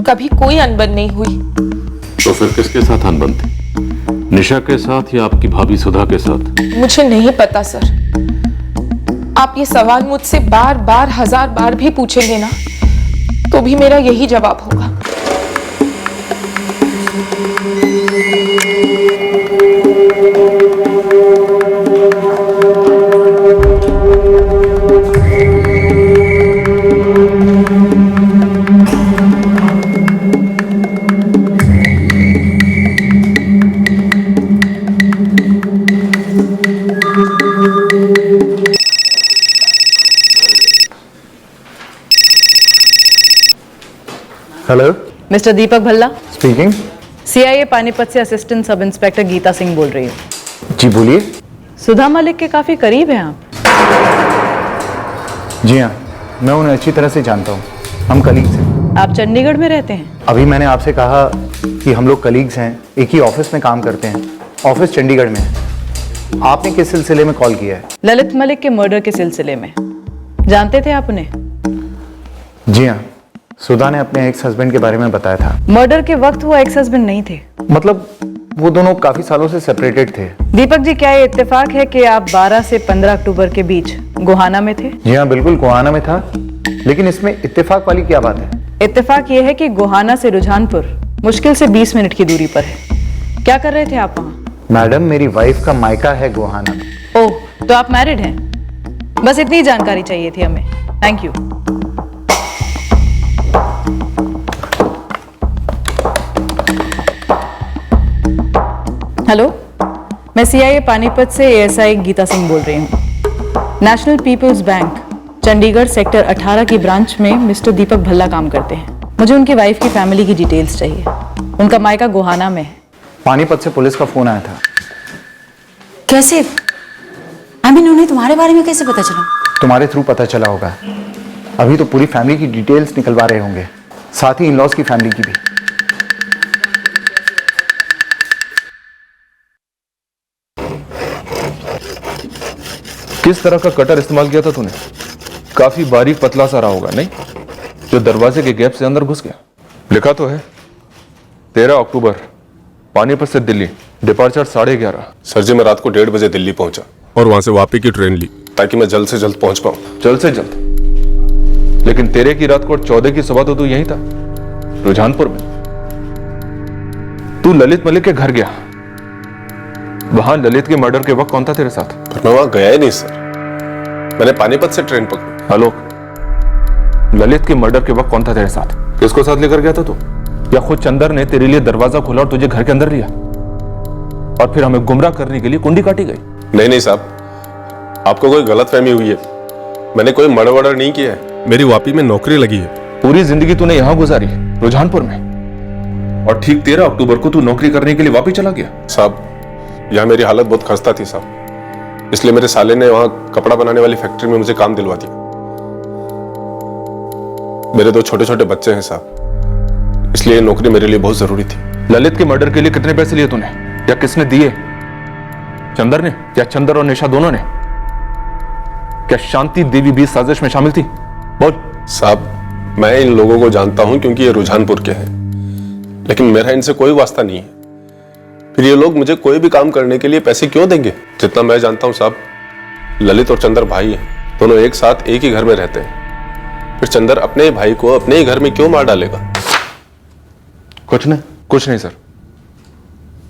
कभी कोई अनबन नहीं हुई।
तो फिर किसके साथ अनबन थी? निशा के साथ या आपकी भाभी सुधा के साथ?
मुझे नहीं पता सर। आप ये सवाल मुझसे बार बार 1000 बार भी पूछेंगे ना, तो भी मेरा यही जवाब होगा।
हेलो,
मिस्टर दीपक भल्ला,
स्पीकिंग।
सीआईए पानीपत से assistant sub inspector Gita Singh बोल रही हूँ।
जी बोलिए।
सुधा मलिक के काफी करीब हैं आप।
जी हाँ, मैं उन्हें अच्छी तरह से जानता हूँ, हम कलीग्स हैं।
आप चंडीगढ़ में रहते हैं?
अभी मैंने आपसे कहा कि हम लोग कलीग्स हैं, एक ही ऑफिस में काम करते हैं। ऑफिस चंडीगढ़ में है। आपने किस सिलसिले में कॉल किया है?
ललित मलिक के मर्डर के सिलसिले में। जानते थे आप उन्हें?
जी हाँ, सुधा ने अपने एक्स हस्बैंड के बारे में बताया था।
मर्डर के वक्त वो एक्स हस्बैंड नहीं थे?
मतलब वो दोनों काफी सालों से सेपरेटेड थे।
दीपक जी, क्या ये इत्तेफाक है कि आप 12 से 15 अक्टूबर के बीच गोहाना में थे?
जी हाँ, बिल्कुल गोहाना में था, लेकिन इसमें इत्तेफाक वाली क्या बात है?
इत्तेफाक ये है कि गोहाना से रुझानपुर मुश्किल से 20 मिनट की दूरी पर है। क्या कर रहे थे आप वहाँ?
मैडम, मेरी वाइफ का मायका है गोहाना में।
ओह, तो आप मैरिड हैं? बस इतनी जानकारी चाहिए थी हमें। Thank you. हेलो, मैं सीआईए पानीपत से एएसआई गीता सिंह बोल रही हूँ। National People's Bank Chandigarh sector 18 की ब्रांच में मिस्टर दीपक भल्ला काम करते हैं। मुझे उनकी वाइफ की फैमिली की डिटेल्स चाहिए। उनका मायका गोहाना में है।
पानीपत से पुलिस का फोन आया था।
कैसे? उन्हें तुम्हारे बारे में कैसे पता चला?
तुम्हारे थ्रू पता चला होगा। अभी तो पूरी फैमिली की डिटेल्स निकलवा रहे होंगे, साथ ही इन-लॉज की फैमिली की भी।
किस तरह का कटर इस्तेमाल किया था तूने? काफी बारीक पतला सा रहा होगा, नहीं? जो दरवाजे के गैप से अंदर घुस गया। लिखा तो है 13 अक्टूबर, पानीपत से दिल्ली, डिपार्चर 11:30।
सर जी, मैं रात को 1:30 बजे दिल्ली पहुंचा और वहां से वापी की ट्रेन ली ताकि मैं जल्द से जल्द पहुंच पाऊं।
जल्द से जल्द? लेकिन 13 की रात को और 14 की सुबह तो तू यहीं था, रुझानपुर में। तू ललित मलिक के घर गया। वहां ललित के मर्डर के वक्त कौन था तेरे साथ?
पर मैं वहां गया ही नहीं सर, मैंने पानीपत से ट्रेन पकड़ी।
आलोक, ललित के मर्डर के वक्त कौन था तेरे साथ? किसको साथ लेकर गया था तू? या खुद चंदर ने तेरे लिए दरवाजा खोला और तुझे घर के अंदर लिया और फिर हमें गुमराह करने के लिए कुंडी काटी गई?
नहीं साहब, आपको कोई गलतफहमी हुई है। मैंने कोई मर्डर वर्डर नहीं किया है। मेरी वापी में नौकरी लगी है।
पूरी जिंदगी तूने यहां गुजारी, रुझानपुर में, और ठीक 13 अक्टूबर को तू नौकरी करने के लिए वापी चला गया।
साहब, यहाँ मेरी हालत बहुत खस्ता थी साहब, इसलिए मेरे साले ने वहां कपड़ा बनाने वाली फैक्ट्री में मुझे काम दिलवा दिया। मेरे 2 छोटे छोटे बच्चे हैं साहब, इसलिए नौकरी मेरे लिए बहुत जरूरी थी।
ललित के मर्डर के लिए कितने पैसे लिए तूने, या किसने दिए? चंदर ने या चंदर और निशा दोनों ने? क्या शांति देवी भी साजिश में शामिल थी? बोल।
साहब, मैं इन लोगों को जानता हूं क्योंकि ये रुझानपुर के हैं, लेकिन मेरा इनसे कोई वास्ता नहीं है। फिर ये लोग मुझे कोई भी काम करने के लिए पैसे क्यों देंगे? जितना मैं जानता हूं साहब, ललित और चंदर भाई हैं, दोनों एक साथ एक ही घर में रहते हैं। फिर चंदर अपने ही भाई को अपने ही घर में क्यों मार डालेगा?
कुछ नहीं सर,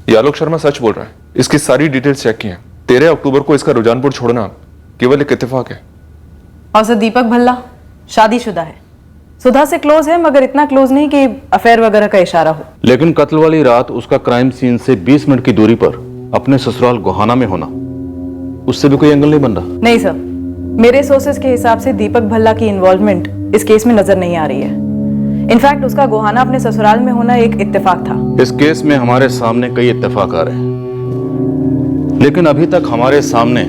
ये आलोक शर्मा सच बोल रहा है। इसकी सारी डिटेल्स चेक की हैं। 13 अक्टूबर को इसका रुझानपुर छोड़ना केवल एक इत्तेफाक है।
और सर, दीपक भल्ला शादीशुदा है, सुधा से क्लोज है, मगर इतना क्लोज नहीं कि अफेयर वगैरह का इशारा हो।
लेकिन कत्ल वाली रात उसका क्राइम सीन से 20 मिनट की दूरी पर अपने ससुराल गोहाना में होना, उससे भी कोई एंगल नहीं बन रहा?
नहीं सर, मेरे सोर्सेज के हिसाब से दीपक भल्ला की इन्वॉल्वमेंट इस केस में नजर नहीं आ रही है। इनफैक्ट उसका गोहाना अपने ससुराल में होना एक इत्तेफाक था।
इस केस में हमारे सामने कई इत्तेफाक आ रहे हैं, लेकिन अभी तक हमारे सामने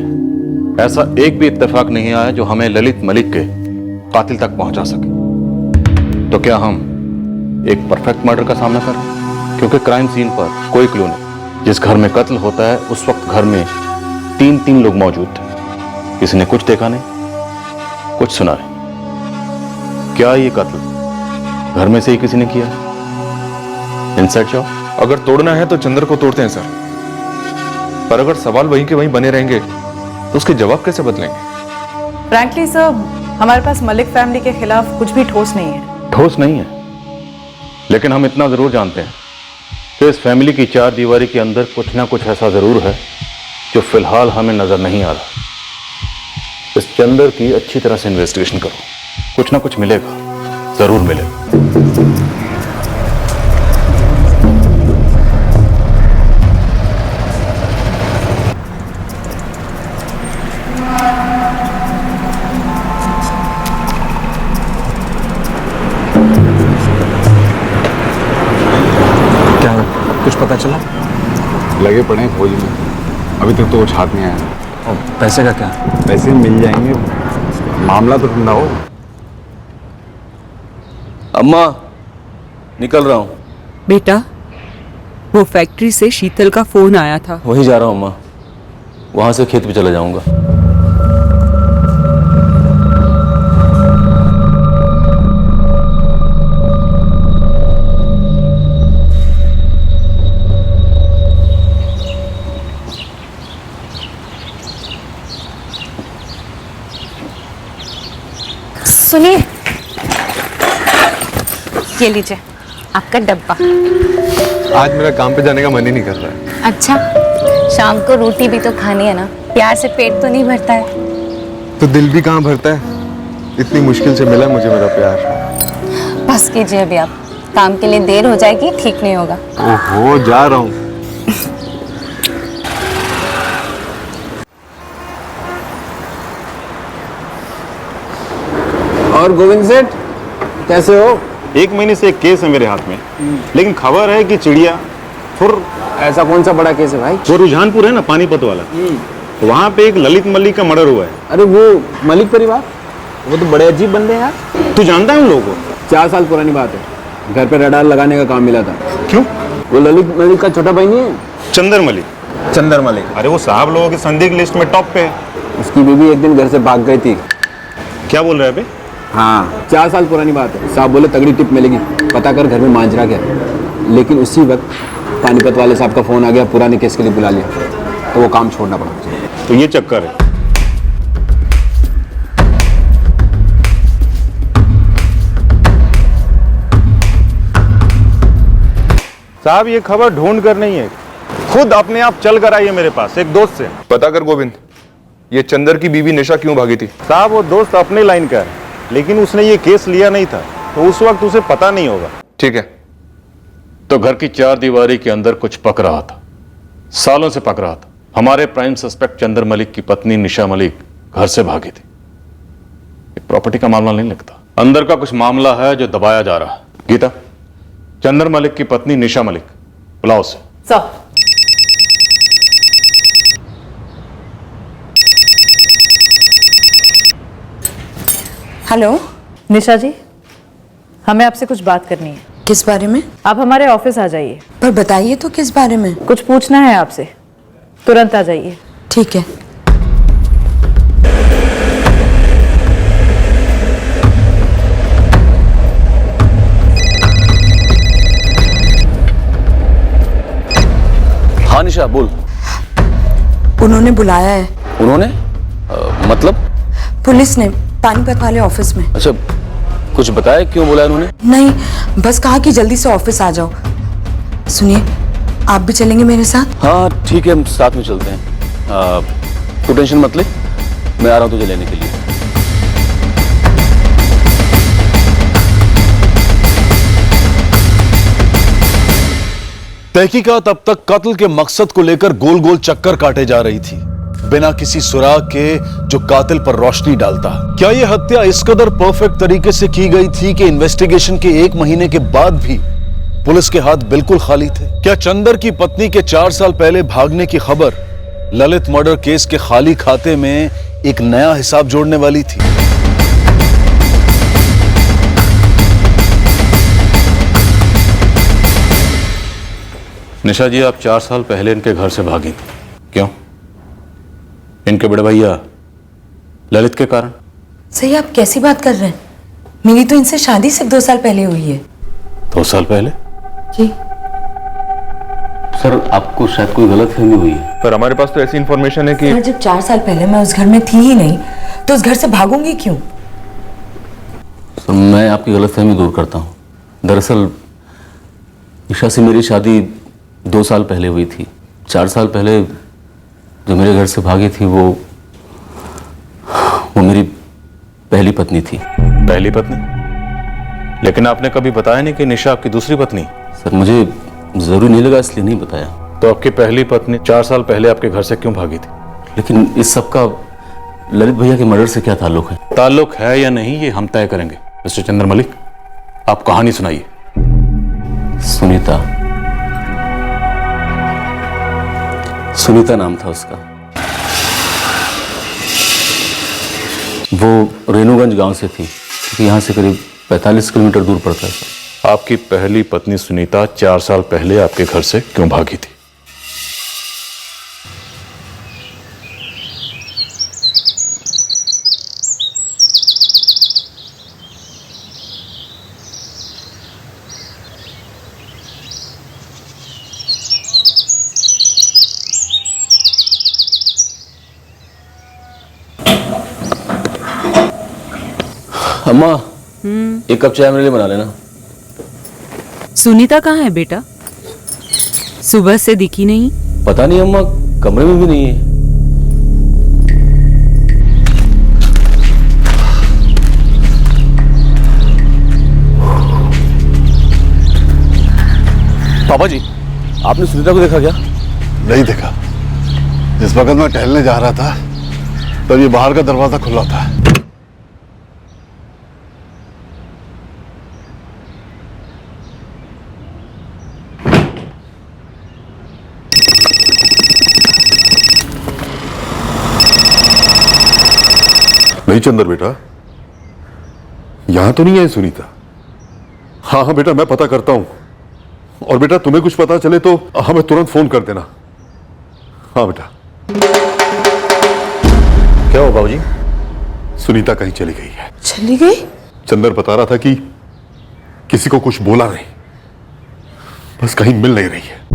ऐसा एक भी इत्तेफाक नहीं आया जो हमें ललित मलिक के कातिल तक पहुंचा सके। तो क्या हम एक परफेक्ट मर्डर का सामना कर रहे हैं? क्योंकि क्राइम सीन पर कोई क्लू नहीं। जिस घर में कत्ल होता है उस वक्त घर में तीन लोग मौजूद थे। किसी ने कुछ देखा नहीं, कुछ सुना नहीं। क्या ये कत्ल घर में से ही किसी ने किया? Inside job.
अगर तोड़ना है तो चंद्र को तोड़ते हैं सर, पर अगर सवाल वहीं के वहीं बने रहेंगे तो उसके जवाब कैसे बदलेंगे?
फ्रैंकली सर, हमारे पास मलिक फैमिली के खिलाफ कुछ भी ठोस नहीं है।
ठोस नहीं है, लेकिन हम इतना जरूर जानते हैं कि इस फैमिली की चार दीवारी के अंदर कुछ ना कुछ ऐसा जरूर है जो फिलहाल हमें नजर नहीं आ रहा। इस चंदर की अच्छी तरह से इन्वेस्टिगेशन करो, कुछ ना कुछ मिलेगा, जरूर मिलेगा।
कुछ पता चला?
लगे पड़े हैं खोज में, अभी तक तो वो छाप नहीं आया।
और पैसे का क्या?
पैसे मिल जाएंगे, मामला तो ठंडा हो।
अम्मा, निकल रहा हूँ।
बेटा, वो फैक्ट्री से शीतल का फोन आया था।
वहीं जा रहा हूँ अम्मा, वहां से खेत पे चला जाऊंगा।
सुनिए, ये लीजिए आपका डब्बा।
आज मेरा काम पे जाने का मन ही नहीं कर रहा है।
अच्छा, शाम को रोटी भी तो खानी है ना, प्यार से पेट तो नहीं भरता है।
तो दिल भी कहाँ भरता है? इतनी मुश्किल से मिला मुझे मेरा प्यार।
बस कीजिए अभी आप, काम के लिए देर हो जाएगी, ठीक नहीं होगा।
ओहो, जा रहा हूँ।
और गोविंद सेठ कैसे हो?
1 महीने से एक केस है मेरे हाथ में, लेकिन खबर है कि चिड़िया फुर।
ऐसा कौन सा बड़ा केस है भाई?
वो रुझानपुर है ना, पानीपत वाला, वहाँ पे एक ललित मलिक का मर्डर हुआ है।
अरे वो मलिक परिवार, वो तो बड़े अजीब बंदे हैं यार।
तू जानता है उन लोगों को?
4 साल पुरानी बात है, घर पे रडार लगाने का काम मिला था।
क्यों?
वो ललित मलिक का छोटा भाई नहीं है?
चंदर मलिक।
चंदर मलिक?
अरे वो साहब लोगों की संदिग्ध लिस्ट में टॉप पे है।
उसकी बीवी एक दिन घर से भाग गई थी।
क्या बोल रहे हैं?
हाँ, 4 साल पुरानी बात है। साहब बोले तगड़ी टिप मिलेगी, पता कर घर में मांजरा क्या। लेकिन उसी वक्त पानीपत वाले साहब का फोन आ गया, पुराने केस के लिए बुला लिया, तो वो काम छोड़ना पड़ा।
तो ये चक्कर है। साहब ये खबर ढूंढ कर नहीं है, खुद अपने आप चल कर आई है मेरे पास एक दोस्त से।
पता कर गोविंद, ये चंदर की बीवी निशा क्यों भागी थी?
साहब वो दोस्त अपने लाइन का है, लेकिन उसने ये केस लिया नहीं था, तो उस वक्त उसे पता नहीं होगा।
ठीक है।
तो घर की चार दीवारी के अंदर कुछ पक रहा था, सालों से पक रहा था। हमारे प्राइम सस्पेक्ट चंदर मलिक की पत्नी निशा मलिक घर से भागी थी। ये प्रॉपर्टी का मामला नहीं लगता, अंदर का कुछ मामला है जो दबाया जा रहा है। गीता, चंदर मलिक की पत्नी निशा मलिक बुलाओ से।
सर,
हेलो
निशा जी, हमें आपसे कुछ बात करनी है।
किस बारे में?
आप हमारे ऑफिस आ जाइए।
पर बताइए तो किस बारे में?
कुछ पूछना है आपसे, तुरंत आ जाइए।
ठीक है।
हाँ निशा बोल।
उन्होंने बुलाया है।
उन्होंने? मतलब?
पुलिस ने, पानीपत वाले ऑफिस में।
अच्छा, कुछ बताया क्यों बुलाया उन्होंने?
नहीं, बस कहा कि जल्दी से ऑफिस आ जाओ। सुनिए, आप भी चलेंगे मेरे साथ?
हाँ ठीक है, हम साथ में चलते हैं। तू टेंशन मत ले, मैं आ रहा हूँ तुझे लेने के लिए।
तहकीकात अब तक कत्ल के मकसद को लेकर गोल गोल चक्कर काटे जा रही थी, बिना किसी सुराग के जो कातिल पर रोशनी डालता। क्या यह हत्या इस कदर परफेक्ट तरीके से की गई थी कि इन्वेस्टिगेशन के 1 महीने के बाद भी पुलिस के हाथ बिल्कुल खाली थे? क्या चंदर की पत्नी के 4 साल पहले भागने की खबर ललित मर्डर केस के खाली खाते में एक नया हिसाब जोड़ने वाली थी?
निशा जी, आप 4 साल पहले इनके घर से भागी थी, क्यों? इनके बड़े भैया ललित के कारण?
सही आप कैसी बात कर रहे हैं? मेरी तो इनसे शादी सिर्फ 2 साल पहले हुई है।
2 साल पहले?
जी
सर, आपको शायद कोई गलतफहमी हुई है।
पर हमारे पास तो ऐसी इंफॉर्मेशन है कि
सर, जब 4 साल पहले मैं उस घर में थी ही नहीं तो उस घर से भागूंगी क्यों?
सर, मैं आपकी गलतफहमी दूर करता हूँ। दरअसल ईशा से मेरी शादी 2 साल पहले हुई थी। 4 साल पहले जो मेरे घर से भागी थी वो मेरी पहली पत्नी थी।
पहली पत्नी? लेकिन आपने कभी बताया नहीं कि निशा आपकी दूसरी पत्नी?
सर, मुझे जरूरी नहीं लगा इसलिए नहीं बताया।
तो आपकी पहली पत्नी 4 साल पहले आपके घर से क्यों भागी थी?
लेकिन इस सब का ललित भैया के मर्डर से क्या ताल्लुक है?
ताल्लुक है या नहीं ये हम तय करेंगे। मिस्टर चंद्र मलिक, आप कहानी सुनाइए।
सुनीता नाम था उसका। वो रेणुगंज गांव से थी, क्योंकि यहाँ से करीब 45 किलोमीटर दूर पड़ता है सर।
आपकी पहली पत्नी सुनीता 4 साल पहले आपके घर से क्यों भागी थी?
अम्मा, एक कप चाय मेरे लिए बना लेना।
सुनीता कहाँ है बेटा? सुबह से दिखी नहीं।
पता नहीं अम्मा, कमरे में भी नहीं है। पापा जी, आपने सुनीता को देखा क्या?
नहीं देखा। जिस वक्त मैं टहलने जा रहा था तब ये बाहर का दरवाजा खुला था। नहीं चंद्र बेटा, यहां तो नहीं है सुनीता। हाँ हाँ बेटा, मैं पता करता हूं। और बेटा, तुम्हें कुछ पता चले तो हमें तुरंत फोन कर देना। हाँ बेटा।
क्या हो बाबूजी?
सुनीता कहीं चली गई है।
चली गई?
चंद्र बता रहा था कि किसी को कुछ बोला नहीं, बस कहीं मिल नहीं रही है।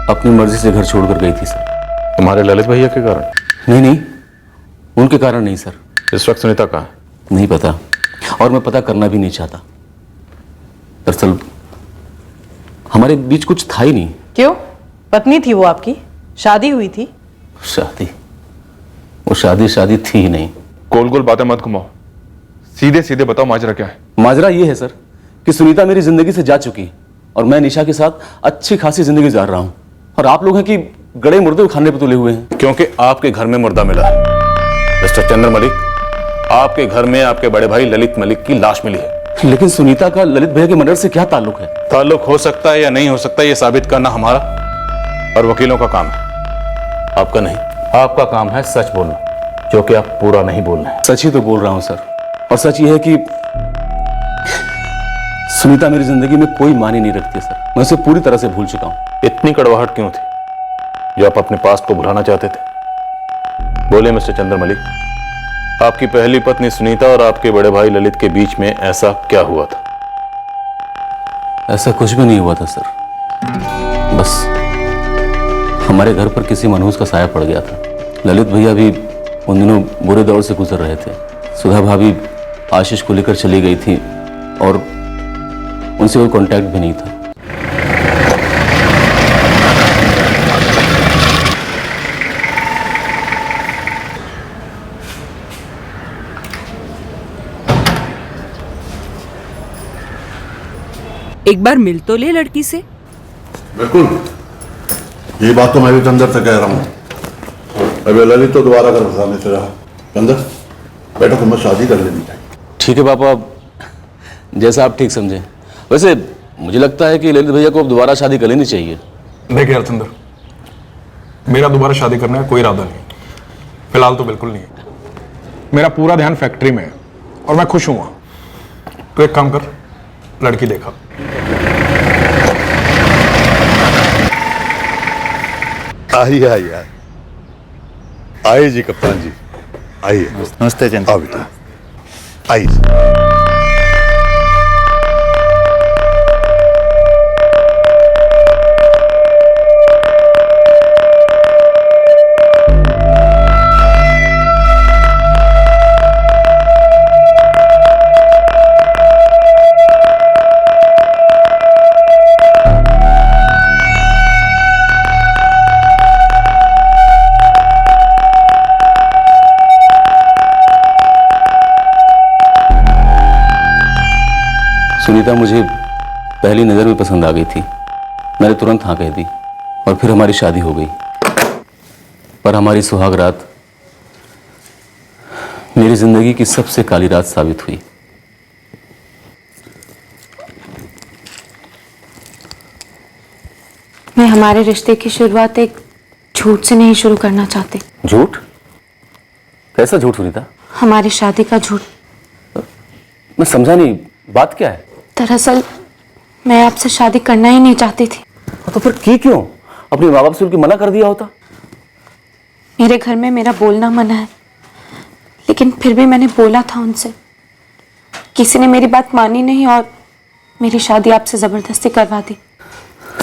अपनी मर्जी से घर छोड़कर गई थी सर।
तुम्हारे ललित भैया के कारण?
नहीं, उनके कारण नहीं सर।
इस वक्त सुनीता कहाँ है?
नहीं पता, और मैं पता करना भी नहीं चाहता। दरअसल हमारे बीच कुछ था ही नहीं।
क्यों? पत्नी थी वो आपकी, शादी हुई थी।
शादी? वो शादी थी ही नहीं।
गोल गोल बातें मत घुमाओ, सीधे सीधे बताओ माजरा क्या है।
माजरा ये है सर कि सुनीता मेरी जिंदगी से जा चुकी है और मैं निशा के साथ अच्छी खासी जिंदगी गुजार रहा हूं, और आप लोग हैं कि गड़े मुर्दे खाने पर तुले हुए हैं।
क्योंकि आपके घर में मुर्दा मिला है। मिस्टर चंद्र मलिक, आपके घर में आपके बड़े भाई ललित मलिक की लाश मिली है।
लेकिन सुनीता का ललित भैया के मर्डर से क्या ताल्लुक है?
ताल्लुक हो सकता है या नहीं हो सकता, यह साबित करना हमारा और वकीलों का काम है, आपका नहीं। आपका काम है सच बोलना, जो कि आप पूरा नहीं बोल रहे हैं।
सच ही तो बोल रहा हूं सर, और सच ये है कि सुनीता मेरी जिंदगी में कोई मानी नहीं रखती सर। मैं उसे पूरी तरह से भूल चुका हूं।
इतनी कड़वाहट क्यों थी जो आप अपने पास्ट को भुलाना चाहते थे? बोले मिस्टर चंद्र मलिक, आपकी पहली पत्नी सुनीता और आपके बड़े भाई ललित के बीच में ऐसा क्या हुआ था?
ऐसा कुछ भी नहीं हुआ था सर, बस हमारे घर पर किसी मनहूस का साया पड़ गया था। ललित भैया भी उन दिनों बुरे दौर से गुजर रहे थे। सुधा भाभी आशीष को लेकर चली गई थी और उनसे कोई कांटेक्ट भी नहीं था।
एक बार मिल तो ले लड़की से।
बिल्कुल, ये बात तो मैं भी चंद्र से कह रहा हूँ। अभी ललित तो दोबारा घर बसाने से रहा। चंद्र बेटा, तुम्हें शादी कर लेनी चाहिए।
ठीक है पापा, जैसा आप ठीक समझे। वैसे मुझे लगता है कि ललित भैया को अब दोबारा शादी कर लेनी चाहिए।
देख यार चंद्र, मेरा दोबारा शादी करने का कोई इरादा नहीं।
फिलहाल तो बिल्कुल नहीं है। मेरा पूरा ध्यान फैक्ट्री में है और मैं खुश हूं वहां। तो एक काम कर, लड़की देखा।
आइए आइए आइए जी कप्तान जी, आइए।
नमस्ते जयंत।
आओ बेटा, आइए।
सुनीता मुझे पहली नज़र में पसंद आ गई थी। मैंने तुरंत हाँ कह दी और फिर हमारी शादी हो गई। पर हमारी सुहाग रात मेरी जिंदगी की सबसे काली रात साबित हुई।
मैं हमारे रिश्ते की शुरुआत एक झूठ से नहीं शुरू करना चाहती।
झूठ? कैसा झूठ सुनीता?
हमारी शादी का झूठ।
मैं समझा नहीं, बात क्या है?
दरअसल मैं आपसे शादी करना ही नहीं चाहती थी।
तो फिर की क्यों? अपने माँ बाप से उनकी मना कर दिया होता।
मेरे घर में मेरा बोलना मना है, लेकिन फिर भी मैंने बोला था उनसे। किसी ने मेरी बात मानी नहीं और मेरी शादी आपसे जबरदस्ती करवा दी।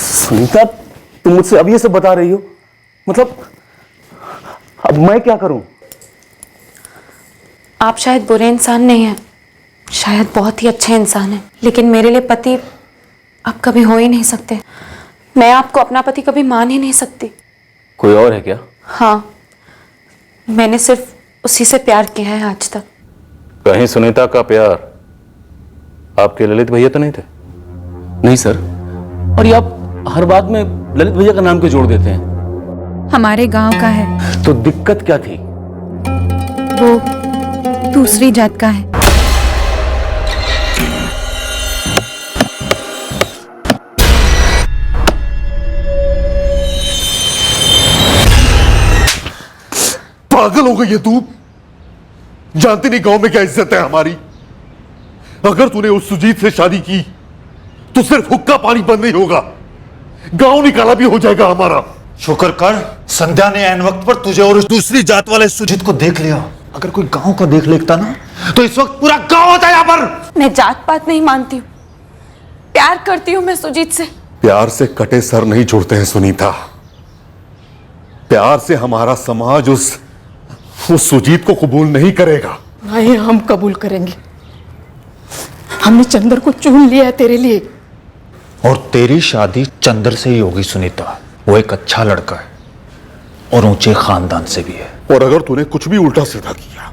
सुनीता, तुम मुझसे अब ये सब बता रही हो? मतलब अब मैं क्या करूं?
आप शायद बुरे इंसान नहीं हैं, शायद बहुत ही अच्छे इंसान हैं, लेकिन मेरे लिए पति आप कभी हो ही नहीं सकते। मैं आपको अपना पति कभी मान ही नहीं सकती।
कोई और है क्या?
हाँ, मैंने सिर्फ उसी से प्यार किया है आज तक।
कहीं सुनीता का प्यार आपके ललित भैया तो नहीं थे?
नहीं सर। और ये आप हर बात में ललित भैया का नाम क्यों जोड़ देते हैं?
हमारे गांव का है।
तो दिक्कत क्या थी?
वो दूसरी जात का है।
पागल हो गई है तू? जानती नहीं गांव में क्या इज्जत है हमारी? अगर तूने उस सुजीत से शादी की तो सिर्फ हुक्का पानी बंद नहीं होगा, गांव निकाला भी हो जाएगा हमारा।
शुक्र कर संध्या ने ऐन वक्त पर तुझे और उस दूसरी जात वाले सुजीत को देख लिया। अगर कोई गांव को देख लेता ना तो इस वक्त पूरा गांव होता यहाँ पर।
मैं जात पात नहीं मानती हूँ, प्यार करती हूँ मैं सुजीत से।
प्यार से कटे सर नहीं छोड़ते हैं सुनीता। प्यार से हमारा समाज उस सुजीत को कबूल नहीं करेगा।
नहीं, हम कबूल करेंगे। हमने चंदर को चुन लिया है तेरे लिए।
और तेरी शादी चंदर से ही होगी सुनीता। वो एक अच्छा लड़का है और ऊंचे खानदान से भी है।
और अगर तूने कुछ भी उल्टा सीधा किया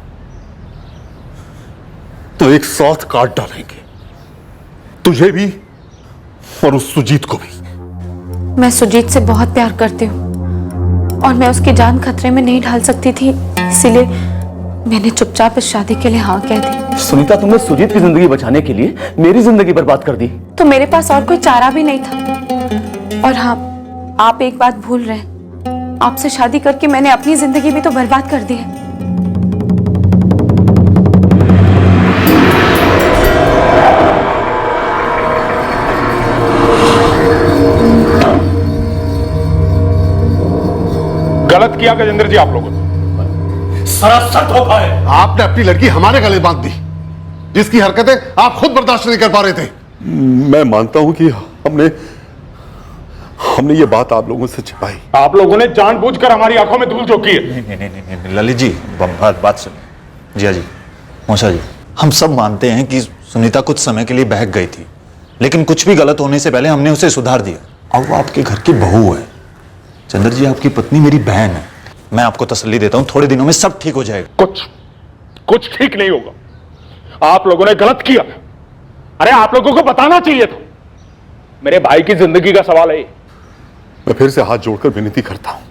तो एक साथ काट डालेंगे, तुझे भी और उस सुजीत को भी।
मैं सुजीत से बहुत प्यार करती हूँ और मैं उसकी जान खतरे में नहीं डाल सकती थी, इसीलिए मैंने चुपचाप इस शादी के लिए हाँ कह दी।
सुनीता, तुमने सुजीत की जिंदगी बचाने के लिए मेरी जिंदगी बर्बाद कर दी।
तो मेरे पास और कोई चारा भी नहीं था। और हाँ, आप एक बात भूल रहे हैं, आपसे शादी करके मैंने अपनी जिंदगी भी तो बर्बाद कर दी है।
गलत किया गजेंद्र जी आप लोगों ने।
सरासर धोखा है। आपने अपनी लड़की हमारे गले बांध दी, जिसकी हरकतें आप खुद बर्दाश्त नहीं कर पा रहे थे। मैं मानता हूं कि हमने ये बात आप लोगों से छिपाई।
आप लोगों ने जानबूझकर हमारी आंखों में धूल झोंकी है।
नहीं, ललित जी बात सुनिए। जिया जी, मौसा जी, हम सब मानते हैं कि सुनीता कुछ समय के लिए बहक गई थी, लेकिन कुछ भी गलत होने से पहले हमने उसे सुधार दिया। अब वो आपके घर की बहू है। चंद्र जी आपकी पत्नी मेरी बहन है। मैं आपको तसल्ली देता हूं, थोड़े दिनों में सब ठीक हो जाएगा।
कुछ ठीक नहीं होगा। आप लोगों ने गलत किया। अरे आप लोगों को बताना चाहिए था। मेरे भाई की जिंदगी का सवाल है।
मैं फिर से हाथ जोड़कर विनती करता हूं,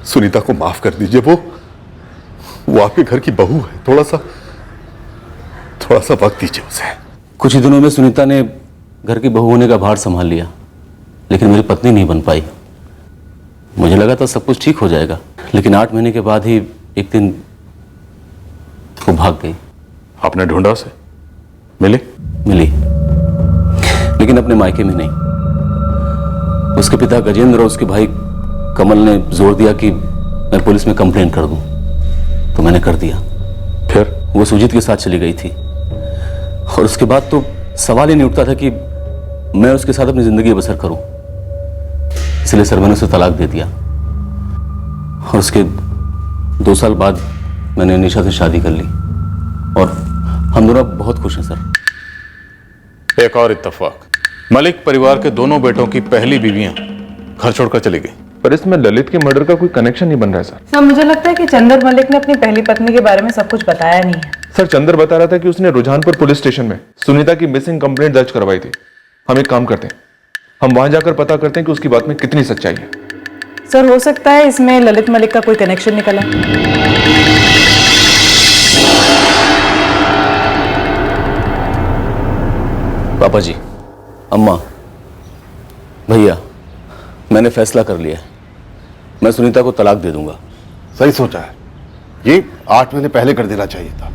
सुनीता को माफ कर दीजिए। वो आपके घर की बहू है। थोड़ा सा वक्त दीजिए उसे।
कुछ ही दिनों में सुनीता ने घर की बहू होने का भार संभाल लिया, लेकिन मेरी पत्नी नहीं बन पाई। मुझे लगा था सब कुछ ठीक हो जाएगा, लेकिन 8 महीने के बाद ही एक दिन वो भाग गई।
आपने ढूंढा उसे? मिली?
लेकिन अपने मायके में नहीं। उसके पिता गजेंद्र और उसके भाई कमल ने जोर दिया कि मैं पुलिस में कंप्लेंट कर दूं, तो मैंने कर दिया।
फिर
वो सुजीत के साथ चली गई थी और उसके बाद तो सवाल ही नहीं उठता था कि मैं उसके साथ अपनी जिंदगी बसर करूं। इसलिए सर मैंने उसे तलाक दे दिया और उसके 2 साल बाद मैंने निशा से शादी कर ली और हम दोनों बहुत खुश हैं सर।
एक और इत्तेफाक, मलिक परिवार के दोनों बेटों की पहली बीवियां घर छोड़कर चली गई।
पर इसमें ललित के मर्डर का कोई कनेक्शन नहीं बन रहा है सर।
सर मुझे लगता है कि चंदर मलिक ने अपनी पहली पत्नी के बारे में सब कुछ बताया नहीं है।
सर चंदर बता रहा था कि उसने रुझानपुर पुलिस स्टेशन में सुनीता की मिसिंग कंप्लेंट दर्ज करवाई थी। हम एक काम करते हैं, हम वहां जाकर पता करते हैं कि उसकी बात में कितनी सच्चाई है।
सर हो सकता है इसमें ललित मलिक का कोई कनेक्शन निकला।
पापा जी, अम्मा, भैया, मैंने फैसला कर लिया है। मैं सुनीता को तलाक दे दूंगा।
सही सोचा है। ये 8 महीने पहले कर देना चाहिए था।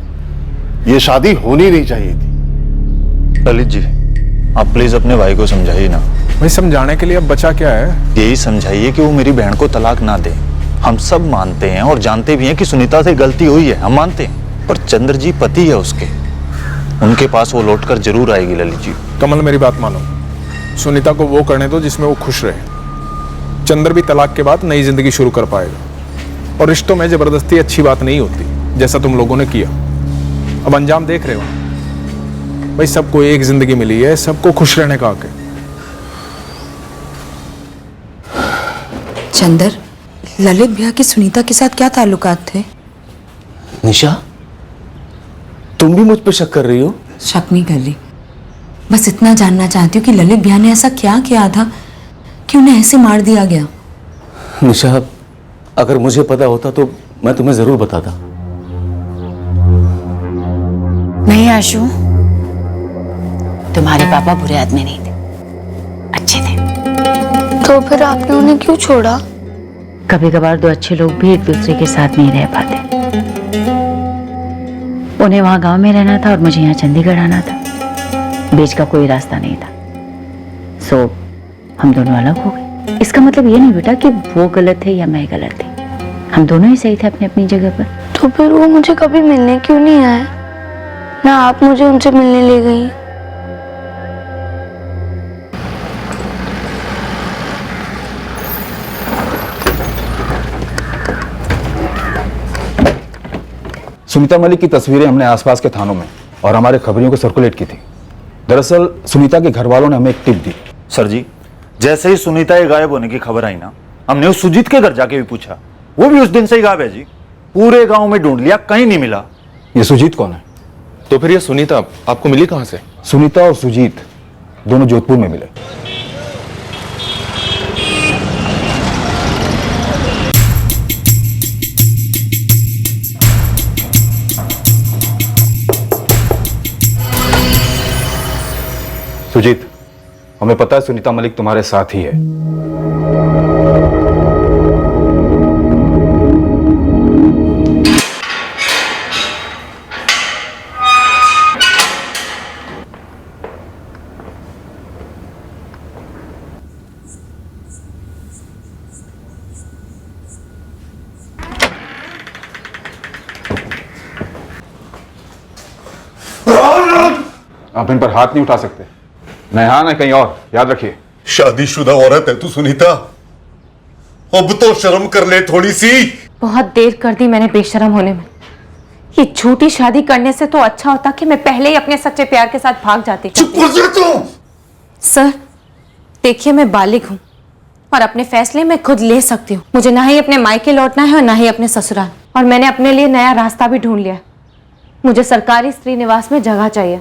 ये शादी होनी नहीं चाहिए थी।
ललित जी, आप प्लीज अपने भाई को समझाइए ना।
भाई समझाने के लिए अब बचा क्या है?
यही समझाइए कि वो मेरी बहन को तलाक ना दे। हम सब मानते हैं और जानते भी हैं कि सुनीता से गलती हुई है, हम मानते हैं, पर चंद्र जी पति है उसके, उनके पास वो लौटकर जरूर आएगी। ललित जी
कमल मेरी बात मानो, सुनीता को वो करने दो जिसमें वो खुश रहे। चंद्र भी तलाक के बाद नई जिंदगी शुरू कर पाएगा और रिश्तों में जबरदस्ती अच्छी बात नहीं होती, जैसा तुम लोगों ने किया। अब अंजाम देख रहे हो भाई, सबको एक जिंदगी मिली है, सबको खुश रहने का हक है।
चंदर, ललित भैया की सुनीता के साथ क्या ताल्लुकात थे?
निशा, तुम भी मुझ पर शक कर रही हो?
शक नहीं कर रही, बस इतना जानना चाहती हूँ कि ललित भैया ने ऐसा क्या किया था कि उन्हें ऐसे मार दिया गया।
निशा, अगर मुझे पता होता तो मैं तुम्हें जरूर बताता।
नहीं आशु, तुम्हारे पापा बुरे आदमी नहीं थे, अच्छे थे।
तो फिर आपने उन्हें क्यों छोड़ा?
कभी कभार 2 अच्छे लोग भी एक दूसरे के साथ नहीं रह पाते। उन्हें वहां गांव में रहना था और मुझे यहाँ चंडीगढ़ आना था, बीच का कोई रास्ता नहीं था। सो हम दोनों अलग हो गए। इसका मतलब ये नहीं बेटा कि वो गलत है या मैं गलत थी, हम दोनों ही सही थे अपनी अपनी जगह पर।
तो फिर वो मुझे कभी मिलने क्यों नहीं आए? ना आप मुझे उनसे मिलने ले गई।
सुनीता मलिक की तस्वीरें हमने आसपास के थानों में और हमारे खबरियों को सर्कुलेट की थी। दरअसल सुनीता के घर वालों ने हमें एक टिप दी।
सर जी, जैसे ही सुनीता के गायब होने की खबर आई ना, हमने उस सुजीत के घर जाके भी पूछा, वो भी उस दिन से ही गायब है जी। पूरे गांव में ढूंढ लिया, कहीं नहीं मिला।
ये सुजीत कौन है?
तो फिर ये सुनीता आपको मिली कहां से?
सुनीता और सुजीत दोनों जोधपुर में मिले। सुजीत, हमें पता है सुनीता मलिक तुम्हारे साथ ही है।
आप इन पर हाथ नहीं उठा सकते, न यहां न कहीं और, याद रखिए।
शादीशुदा औरत है तू सुनीता, अब तो शर्म कर ले थोड़ी सी।
बहुत देर कर दी मैंने बेशरम होने में। ये झूठी शादी करने से तो अच्छा होता कि मैं पहले ही अपने सच्चे प्यार के साथ भाग जाती।
चुप कर जा तू।
सर देखिए, मैं बालिग हूँ और अपने फैसले मैं खुद ले सकती हूँ। मुझे ना ही अपने मायके लौटना है और ना ही अपने ससुराल, और मैंने अपने लिए नया रास्ता भी ढूंढ लिया। मुझे सरकारी स्त्री निवास में जगह चाहिए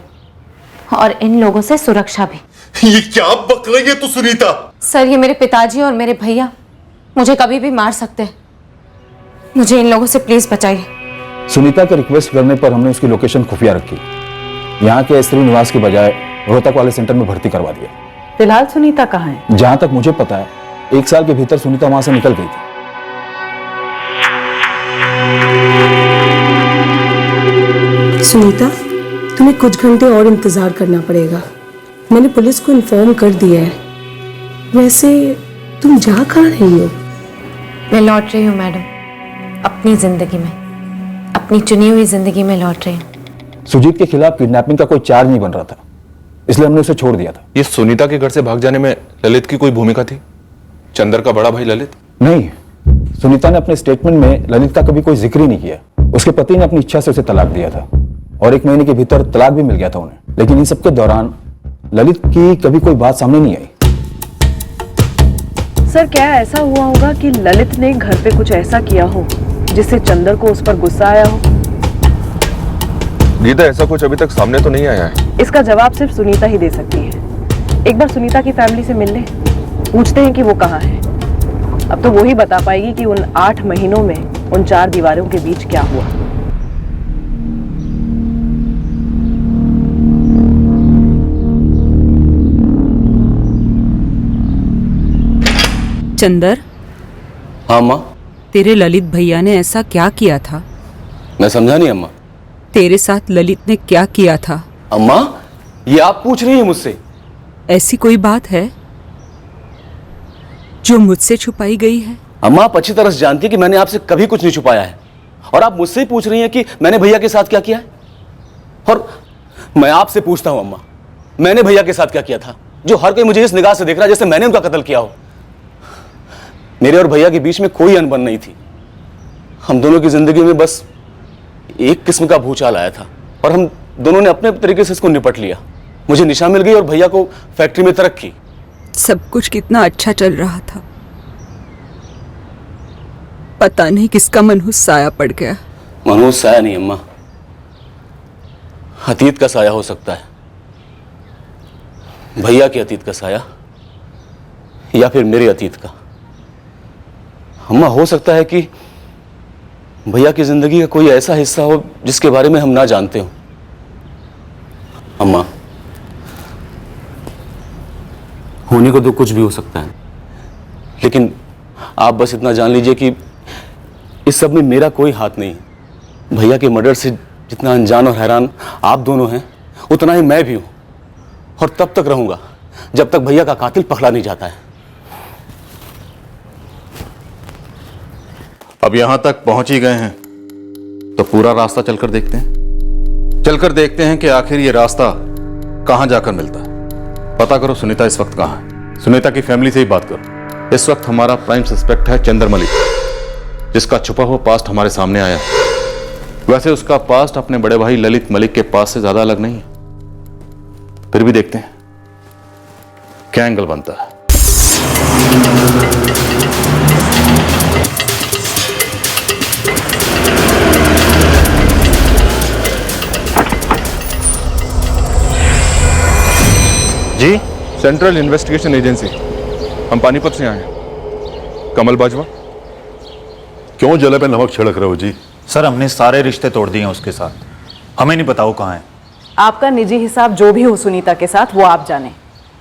और इन लोगों से सुरक्षा भी।
ये क्या बक रही है तू सुनीता?
सर ये मेरे पिताजी और मेरे भैया मुझे कभी भी मार सकते हैं। मुझे इन लोगों से प्लीज बचाइए।
सुनीता के रिक्वेस्ट करने पर हमने उसकी लोकेशन खुफिया रखी। यहाँ के स्त्री निवास के बजाय रोहतक वाले सेंटर में भर्ती करवा दिया।
फिलहाल सुनीता कहाँ है?
जहां तक मुझे पता है 1 साल के भीतर सुनीता वहां से निकल गई थी।
सुनीता, तुम्हें कुछ घंटे और इंतजार करना पड़ेगा। मैंने पुलिस को इन्फॉर्म कर दिया है। वैसे तुम जा कहाँ रही हो?
मैं लौट रही हूँ मैडम, अपनी जिंदगी में, अपनी चुनी हुई जिंदगी में लौट रही हूँ।
सुजीत के खिलाफ किडनैपिंग का कोई चार्ज नहीं बन रहा था, इसलिए हमने उसे छोड़ दिया था।
ये सुनीता के घर से भाग जाने में ललित की कोई भूमिका थी? चंदर का बड़ा भाई ललित?
नहीं, सुनीता ने अपने स्टेटमेंट में ललित का कभी कोई जिक्र ही नहीं किया। उसके पति ने अपनी इच्छा से उसे तलाक दिया था और 1 महीने के भीतर तलाक भी मिल गया था उन्हें। लेकिन इन सबके दौरान ललित की कभी कोई बात सामने नहीं आई।
सर, क्या ऐसा हुआ होगा कि ललित ने घर पे कुछ ऐसा किया हो जिससे चंदर को उस पर गुस्सा आया हो?
गीता, ऐसा कुछ अभी तक सामने तो नहीं आया है।
इसका जवाब सिर्फ सुनीता ही दे सकती है। एक बार सुनीता की फैमिली से मिल ले, पूछते हैं कि वो कहाँ है। अब तो वो ही बता पाएगी कि उन 8 महीनों में उन 4 दीवारों के बीच क्या हुआ।
चंदर।
हाँ अम्मा।
तेरे ललित भैया ने ऐसा क्या किया था?
मैं समझा नहीं अम्मा।
तेरे साथ ललित ने क्या किया था?
अम्मा, ये आप पूछ रही हैं मुझसे?
ऐसी कोई बात है जो मुझसे छुपाई गई है?
अम्मा, आप अच्छी तरह से जानती है कि मैंने आपसे कभी कुछ नहीं छुपाया है, और आप मुझसे ही पूछ रही हैं कि मैंने भैया के साथ क्या किया है। और मैं आपसे पूछता हूं अम्मा, मैंने भैया के साथ क्या किया था जो हर कोई मुझे इस निगाह से देख रहा है जैसे मैंने उनका कत्ल किया हो। मेरे और भैया के बीच में कोई अनबन नहीं थी। हम दोनों की जिंदगी में बस एक किस्म का भूचाल आया था और हम दोनों ने अपने तरीके से इसको निपट लिया। मुझे निशा मिल गई और भैया को फैक्ट्री में तरक्की।
सब कुछ कितना अच्छा चल रहा था, पता नहीं किसका मनहूस साया पड़ गया।
मनहूस साया नहीं अम्मा, अतीत का साया हो सकता है। भैया के अतीत का साया या फिर मेरे अतीत का। अम्मा, हो सकता है कि भैया की जिंदगी का कोई ऐसा हिस्सा हो जिसके बारे में हम ना जानते हो। अम्मा, होने को तो कुछ भी हो सकता है, लेकिन आप बस इतना जान लीजिए कि इस सब में मेरा कोई हाथ नहीं है। भैया के मर्डर से जितना अनजान और हैरान आप दोनों हैं, उतना ही मैं भी हूं, और तब तक रहूंगा जब तक भैया का कातिल पकड़ा नहीं जाता है।
अब यहां तक पहुंच ही गए हैं तो पूरा रास्ता चलकर देखते हैं। चलकर देखते हैं कि आखिर ये रास्ता कहां जाकर मिलता है। पता करो सुनीता इस वक्त कहां है। सुनीता की फैमिली से ही बात करो। इस वक्त हमारा प्राइम सस्पेक्ट है चंदर मलिक, जिसका छुपा हुआ पास्ट हमारे सामने आया है। वैसे उसका पास्ट अपने बड़े भाई ललित मलिक के पास से ज्यादा अलग नहीं है, फिर भी देखते हैं क्या एंगल बनता है।
जी, सेंट्रल इन्वेस्टिगेशन एजेंसी, हम पानीपत से आए हैं। कमल बाजवा।
क्यों जले पे नमक छिड़क रहे हो जी?
सर, हमने सारे रिश्ते तोड़ दिए हैं उसके साथ। हमें नहीं पता वो कहाँ है।
आपका निजी हिसाब जो भी हो सुनीता के साथ वो आप जाने।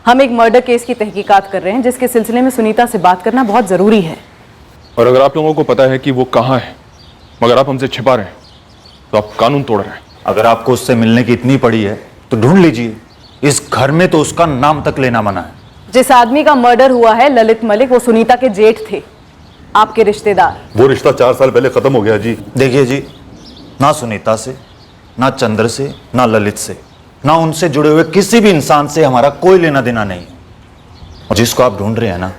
हम एक मर्डर केस की तहकीकात कर रहे हैं जिसके सिलसिले में सुनीता से बात करना बहुत जरूरी है।
और अगर आप लोगों को पता है कि वो कहाँ है मगर आप हमसे छिपा रहे हैं तो आप कानून तोड़ रहे हैं।
अगर आपको उससे मिलने की इतनी पड़ी है तो ढूंढ लीजिए। इस घर में तो उसका नाम तक लेना मना है।
जिस आदमी का मर्डर हुआ है ललित मलिक, वो सुनीता के जेठ थे, आपके रिश्तेदार।
वो रिश्ता 4 साल पहले खत्म हो गया जी।
देखिए जी, ना सुनीता से, ना चंद्र से, ना ललित से, ना उनसे जुड़े हुए किसी भी इंसान से हमारा कोई लेना देना नहीं है। और जिसको आप ढूंढ रहे हैं ना,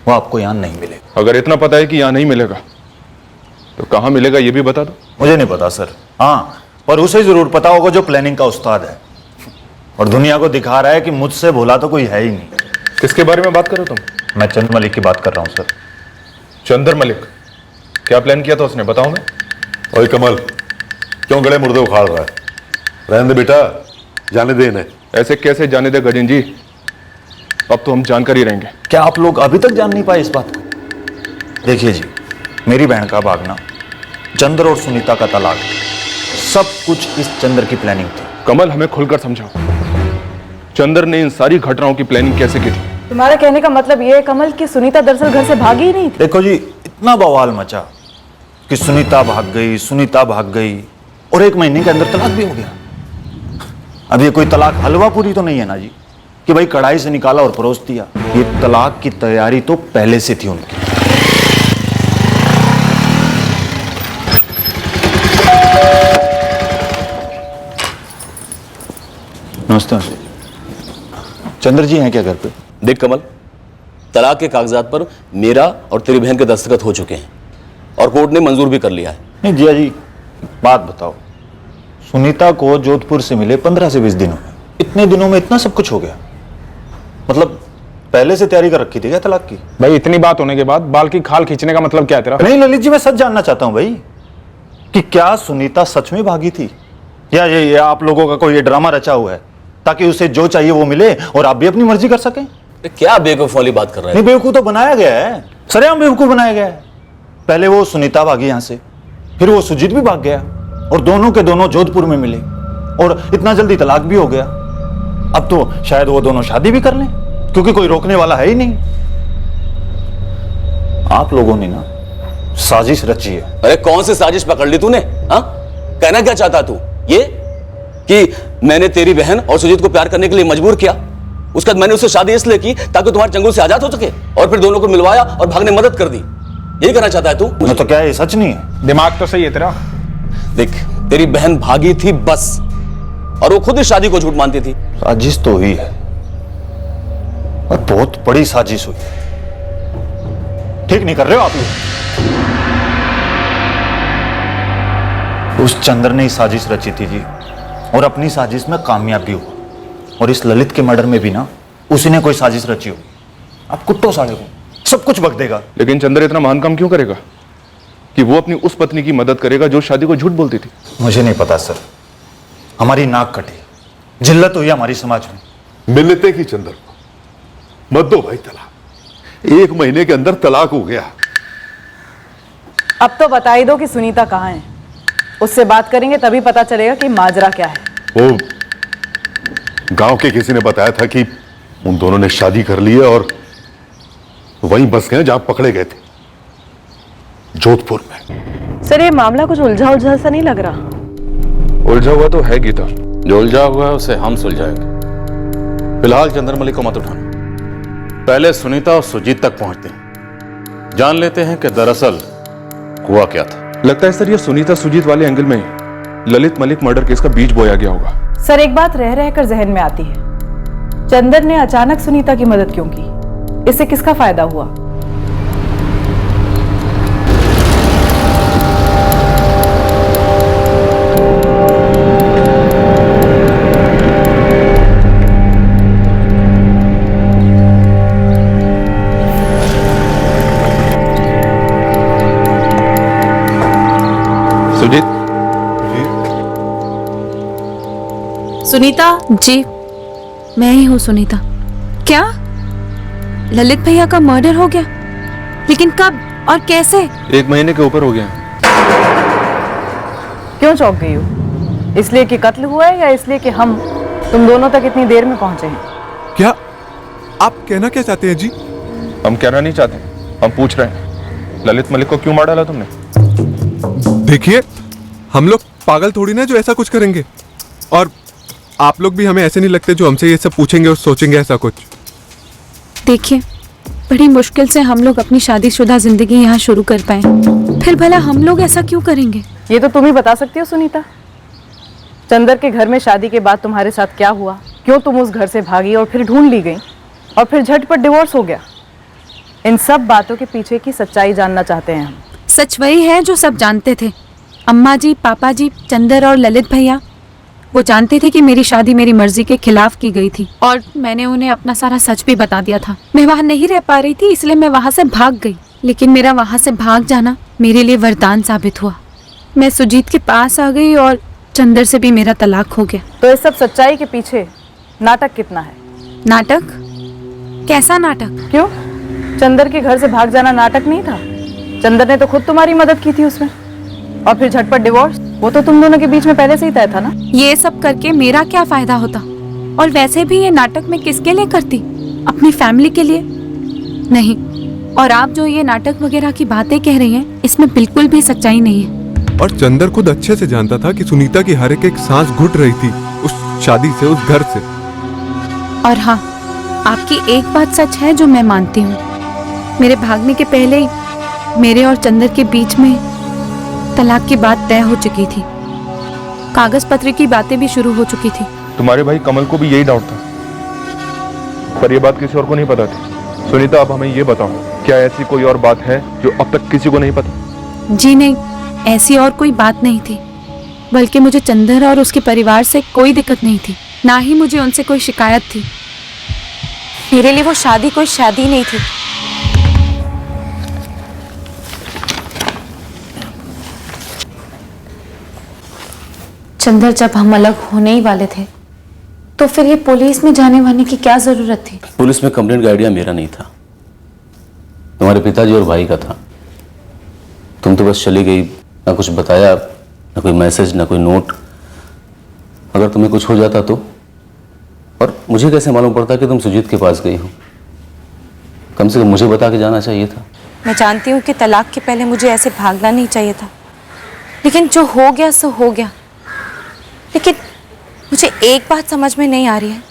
वो आपको यहां नहीं मिलेगा।
अगर इतना पता है कि यहां नहीं मिलेगा तो कहां मिलेगा ये भी बता दो।
मुझे नहीं पता सर। हाँ, पर उसे जरूर पता होगा जो प्लानिंग का उस्ताद है और दुनिया को दिखा रहा है कि मुझसे भोला तो कोई है ही नहीं।
किसके बारे में बात कर रहे हो तुम?
मैं चंद्र मलिक की बात कर रहा हूँ सर।
चंद्र मलिक? क्या प्लान किया था उसने, बताओ मैं।
ओए कमल, क्यों गले मुर्दे उखाड़ रहा है? रहने दे बेटा, जाने दे इन्हें।
ऐसे कैसे जाने दे गजेन जी, अब तो हम जानकर ही रहेंगे।
क्या आप लोग अभी तक जान नहीं पाए इस बात को? देखिए जी, मेरी बहन का भागना, चंद्र और सुनीता का तलाक, सब कुछ इस चंद्र की प्लानिंग थी।
कमल, हमें खुलकर समझाओ, चंद्र ने इन सारी घटनाओं की प्लानिंग कैसे की थी?
तुम्हारा कहने का मतलब ये है कमल कि सुनीता दरअसल घर से भागी ही नहीं थी?
देखो जी, इतना बवाल मचा कि सुनीता भाग गई, सुनीता भाग गई, और 1 महीने के अंदर तलाक भी हो गया। अब ये कोई तलाक हलवा पूरी तो नहीं है ना जी, कि भाई कढ़ाई से निकाला और परोस दिया। ये तलाक की तैयारी तो पहले से थी उनकी। नमस्ते। चंद्र जी हैं क्या घर पे?
देख कमल, तलाक के कागजात पर मेरा और तेरी बहन के दस्तखत हो चुके हैं और कोर्ट ने मंजूर भी कर लिया है।
नहीं जिया जी, बात बताओ, सुनीता को जोधपुर से मिले 15 से 20 दिन हो गए, इतने दिनों में इतना सब कुछ हो गया? मतलब पहले से तैयारी कर रखी थी क्या तलाक की?
भाई इतनी बात होने के बाद बाल की खाल खींचने का मतलब क्या है तेरा?
नहीं ललित जी, मैं सच जानना चाहता हूं भाई कि क्या सुनीता सच में भागी थी या ये आप लोगों का कोई ये ड्रामा रचा हुआ है ताकि उसे जो चाहिए वो मिले और आप भी अपनी मर्जी कर सकें?
क्या बेवकूफ वाली बात कर रहे हैं?
नहीं, बेवकूफ तो बनाया गया है, सरेआम बेवकूफ बनाया गया है। पहले वो सुनीता भागी यहां से, फिर वो सुजीत भी भाग गया और दोनों के दोनों जोधपुर में मिले और इतना जल्दी तलाक भी हो गया। अब तो शायद वो दोनों शादी भी कर लें क्योंकि कोई रोकने वाला है ही नहीं। आप लोगों ने ना साजिश रची है।
अरे कौन सी साजिश पकड़ ली तूने? हाँ, कहना क्या चाहता तू? ये कि मैंने तेरी बहन और सुजीत को प्यार करने के लिए मजबूर किया, उसके बाद मैंने उससे शादी इसलिए की ताकि तुम्हारे चंगुल से आजाद हो सके और फिर दोनों को मिलवाया और भागने में मदद कर दी। यही कहना चाहता है तू?
मुझे तो क्या है, सच नहीं है?
दिमाग तो सही है तेरा।
देख, तेरी बहन भागी थी बस, और वो खुद इस शादी को झूठ मानती थी।
साजिश तो हुई है और बहुत बड़ी साजिश हुई। ठीक नहीं कर रहे हो आप लोग। उस चंद्र ने ही साजिश रची थी जी और अपनी साजिश में कामयाब भी हुआ। और इस ललित के मर्डर में भी ना उसी ने कोई साजिश रची हो। आप कुत्तों साले को सब कुछ बक देगा।
लेकिन चंद्र इतना महान काम क्यों करेगा कि वो अपनी उस पत्नी की मदद करेगा जो शादी को झूठ बोलती थी?
मुझे नहीं पता सर, हमारी नाक कटी, जिल्लत हुई हमारी समाज में।
मिलते की चंद्र को मत दो भाई तलाक, 1 महीने के अंदर तलाक हो गया।
अब तो बता ही दो कि सुनीता कहाँ है, उससे बात करेंगे तभी पता चलेगा कि माजरा क्या है।
वो गांव के किसी ने बताया था कि उन दोनों ने शादी कर ली है और वहीं बस गए जहां पकड़े गए थे, जोधपुर में।
सर ये मामला कुछ उलझा उलझा सा नहीं लग रहा?
उलझा हुआ तो है गीता।
जो उलझा हुआ है उसे हम सुलझाएंगे। फिलहाल चंद्र मलिक को मत उठाना, पहले सुनीता और सुजीत तक पहुंचते हैं, जान लेते हैं कि दरअसल हुआ क्या था।
लगता है सर ये सुनीता सुजीत वाले एंगल में ही ललित मलिक मर्डर केस का बीज बोया गया होगा।
सर एक बात रह रहकर जहन में आती है, चंद्र ने अचानक सुनीता की मदद क्यों की? इससे किसका फायदा हुआ?
सुजीत।
सुनीता जी, मैं ही हूँ सुनीता। क्या ललित भैया का मर्डर हो गया? लेकिन कब और कैसे?
1 महीने के ऊपर हो गया।
क्यों चौंक गई हो? इसलिए कि कत्ल हुआ है या इसलिए कि हम तुम दोनों तक इतनी देर में पहुंचे हैं?
क्या आप कहना क्या चाहते हैं जी?
हम कहना नहीं चाहते, हम पूछ रहे हैं ललित मलिक को क्यों मार डाला तुमने?
देखिए, हम लोग पागल थोड़ी ना जो ऐसा कुछ करेंगे, और आप लोग भी हमें ऐसे नहीं लगते जो हमसे ये सब पूछेंगे और सोचेंगे ऐसा कुछ।
देखिए, बड़ी मुश्किल से हम लोग अपनी शादीशुदा जिंदगी यहाँ शुरू कर पाए, फिर भला हम लोग ऐसा क्यों करेंगे?
ये तो तुम ही बता सकती हो सुनीता। चंदर के घर में शादी के बाद तुम्हारे साथ क्या हुआ, क्यों तुम उस घर से भागी और फिर ढूंढ ली गई और फिर झटपट डिवोर्स हो गया? इन सब बातों के पीछे की सच्चाई जानना चाहते हैं हम।
सच वही है जो सब जानते थे। अम्मा जी, पापा जी, चंदर और ललित भैया, वो जानते थे कि मेरी शादी मेरी मर्जी के खिलाफ की गई थी और मैंने उन्हें अपना सारा सच भी बता दिया था। मैं वहाँ नहीं रह पा रही थी, इसलिए मैं वहाँ से भाग गई। लेकिन मेरा वहाँ से भाग जाना मेरे लिए वरदान साबित हुआ। मैं सुजीत के पास आ गई और चंदर से भी मेरा तलाक हो गया।
तो इस सब सच्चाई के पीछे नाटक कितना है?
नाटक? कैसा नाटक?
क्यों, चंदर के घर से भाग जाना नाटक नहीं था? चंदर ने तो खुद तुम्हारी मदद की थी उसमें, और फिर झटपट डिवोर्स, वो तो तुम दोनों के बीच में पहले से ही तय था ना।
ये सब करके मेरा क्या फायदा होता? और वैसे भी ये नाटक मैं किसके लिए करती? अपनी फैमिली के लिए नहीं। और आप जो ये नाटक वगैरह की बातें कह रही हैं, इसमें बिल्कुल भी सच्चाई नहीं है।
और चंदर खुद अच्छे से जानता था कि सुनीता की हर एक सांस घुट रही थी उस शादी से, उस घर से।
और हाँ, आपकी एक बात सच है जो मैं मानती हूँ, मेरे भागने के पहले ही मेरे और चंदर के बीच में तलाक की बात तय हो चुकी थी। कागज पत्र की बातें भी शुरू हो चुकी थी।
तुम्हारे भाई कमल को भी यही डाउट था, पर यह बात किसी और को नहीं पता थी। सुनीता, अब हमें ये बताओ, क्या ऐसी कोई और बात है जो अब तक किसी को नहीं पता?
जी नहीं, ऐसी और कोई बात नहीं थी, बल्कि मुझे चंदर और उसके परिवार से कोई दिक्कत नहीं थी, ना ही मुझे उनसे कोई शिकायत थी। मेरे लिए वो शादी कोई शादी नहीं थी। चंदर, जब हम अलग होने ही वाले थे तो फिर ये पुलिस में जाने वाने की क्या जरूरत थी?
पुलिस में कंप्लेंट का आइडिया मेरा नहीं था, तुम्हारे पिताजी और भाई का था। तुम तो बस चली गई, ना कुछ बताया, ना कोई मैसेज, ना कोई नोट। अगर तुम्हें कुछ हो जाता तो? और मुझे कैसे मालूम पड़ता कि तुम सुजीत के पास गई हो? कम से कम मुझे बता के जाना चाहिए था।
मैं जानती हूँ कि तलाक के पहले मुझे ऐसे भागना नहीं चाहिए था, लेकिन जो हो गया सो हो गया। लेकिन मुझे एक बात समझ में नहीं आ रही है,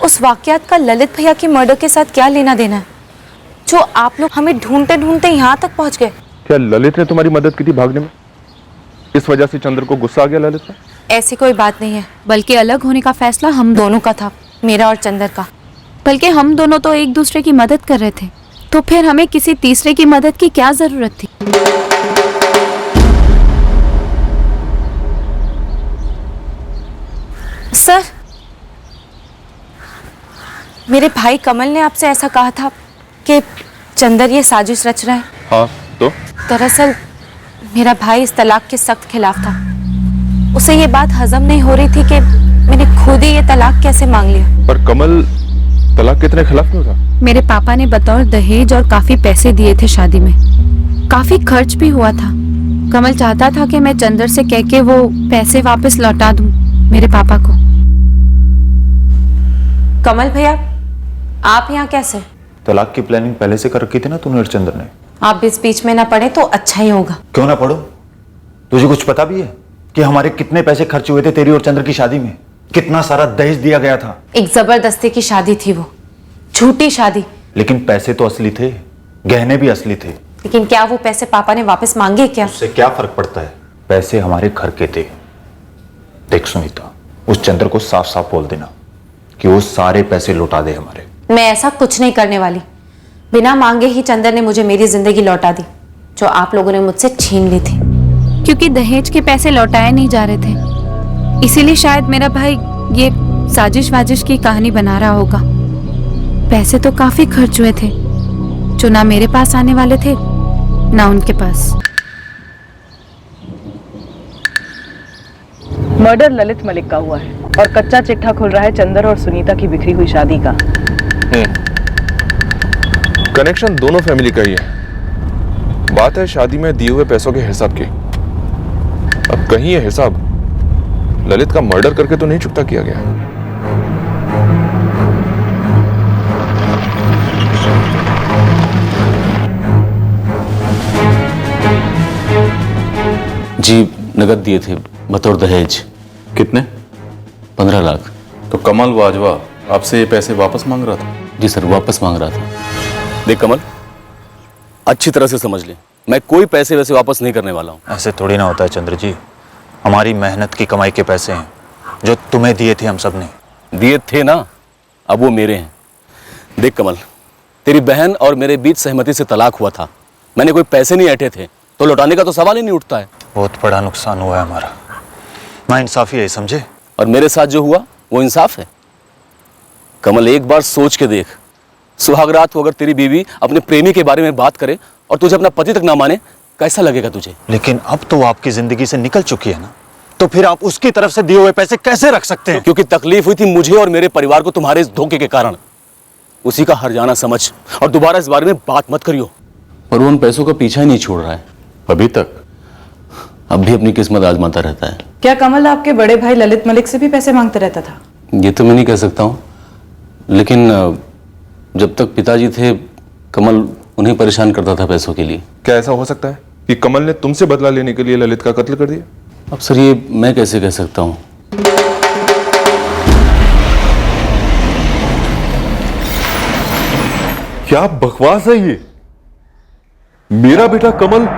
उस वाकयात का ललित भैया के मर्डर के साथ क्या लेना देना है, जो आप लोग हमें ढूंढते ढूंढते यहाँ तक पहुँच गए।
क्या ललित ने तुम्हारी मदद की थी भागने में? इस वजह से चंद्र को गुस्सा आ गया ललित पर?
ऐसी कोई बात नहीं है, बल्कि अलग होने का फैसला हम दोनों का था, मेरा और चंदर का। बल्कि हम दोनों तो एक दूसरे की मदद कर रहे थे, तो फिर हमें किसी तीसरे की मदद की क्या जरूरत थी? सर, मेरे भाई कमल ने आपसे ऐसा कहा था कि चंदर ये साजिश रच रहा है।
हाँ, तो
दरअसल मेरा भाई इस तलाक के सख्त खिलाफ था। उसे ये बात हजम नहीं हो रही थी कि मैंने खुद ही ये तलाक कैसे मांग लिया।
पर कमल तलाक के इतने खिलाफ क्यों था?
मेरे पापा ने बतौर दहेज और काफी पैसे दिए थे शादी में, काफी खर्च भी हुआ था। कमल चाहता था कि मैं चंदर से कह के वो पैसे वापस लौटा दूं मेरे पापा को। कमल भैया, आप यहाँ कैसे?
तलाक की प्लानिंग पहले से कर रखी थी ना तूने और चंद्र ने।
आप इस बीच में ना पड़े तो अच्छा ही होगा।
क्यों ना पढ़ो? तुझे कुछ पता भी है कि हमारे कितने पैसे खर्च हुए थे तेरी और चंद्र की शादी में? कितना सारा दहेज दिया गया था।
एक जबरदस्ती की शादी थी वो, झूठी शादी।
लेकिन पैसे तो असली थे, गहने भी असली थे।
लेकिन क्या वो पैसे पापा ने वापस मांगे क्या?
उससे क्या फर्क पड़ता है? पैसे हमारे घर के थे। देख सुनीता, उस चंद्र को साफ साफ बोल देना कि वो सारे पैसे लौटा दे हमारे।
मैं ऐसा कुछ नहीं करने वाली। बिना मांगे ही चंदर ने मुझे मेरी जिंदगी लौटा दी, जो आप लोगों ने मुझसे छीन ली थी। क्योंकि दहेज के पैसे लौटाए नहीं जा रहे थे, इसीलिए शायद मेरा भाई ये साजिश वाजिश की कहानी बना रहा होगा। पैसे तो काफी खर्च हुए थे, जो ना मेरे पास आने वाले थे ना उनके पास।
मर्डर ललित मलिक का हुआ है और कच्चा चिट्ठा खुल रहा है चंदर और सुनीता की बिखरी हुई शादी का।
कनेक्शन दोनों फैमिली का ही है। बात है शादी में दिए हुए पैसों के हिसाब की। अब कहीं ये हिसाब ललित का मर्डर करके तो नहीं चुकता किया गया?
जी, नगद दिए थे बतौर दहेज।
कितने?
15 लाख।
तो कमल वाजवा आपसे ये पैसे वापस मांग रहा था?
जी सर, वापस मांग रहा था। देख कमल, अच्छी तरह से समझ ले, मैं कोई पैसे वैसे वापस नहीं करने वाला हूँ।
ऐसे थोड़ी ना होता है चंद्र जी। हमारी मेहनत की कमाई के पैसे हैं जो तुम्हें दिए थे, हम सब ने
दिए थे ना, अब वो मेरे हैं। देख कमल, तेरी बहन और मेरे बीच सहमति से तलाक हुआ था। मैंने कोई पैसे नहीं ऐंठे थे, तो लौटाने का तो सवाल ही नहीं उठता है।
बहुत बड़ा नुकसान हुआ है हमारा, नाइंसाफी है, समझे?
और मेरे साथ जो हुआ वो इंसाफ है। कमल, एक बार सोच के देख, सुहाग रात को अगर तेरी बीवी अपने प्रेमी के बारे में बात करे और तुझे अपना पति तक ना माने, कैसा लगेगा तुझे?
लेकिन अब तो वो आपकी जिंदगी से निकल चुकी है ना, तो फिर आप उसकी तरफ से दिए हुए पैसे कैसे रख सकते हैं?
क्योंकि तकलीफ हुई थी मुझे और मेरे परिवार को तुम्हारे इस धोखे के कारण। उसी का हर्जाना समझ और दोबारा इस बारे में बात मत करियो। पर वो उन पैसों का पीछा ही नहीं छोड़ रहा है
अभी तक।
अब भी अपनी किस्मत आजमाता रहता है।
क्या कमल आपके बड़े भाई ललित मलिक से भी पैसे मांगता रहता था?
ये तो मैं नहीं कह सकता हूँ, लेकिन जब तक पिताजी थे कमल उन्हें परेशान करता था पैसों के लिए।
क्या ऐसा हो सकता है कि कमल ने तुमसे बदला लेने के लिए ललित का कत्ल कर दिया?
अब सर ये मैं कैसे कह सकता हूँ?
क्या बकवास है ये? मेरा बेटा कमल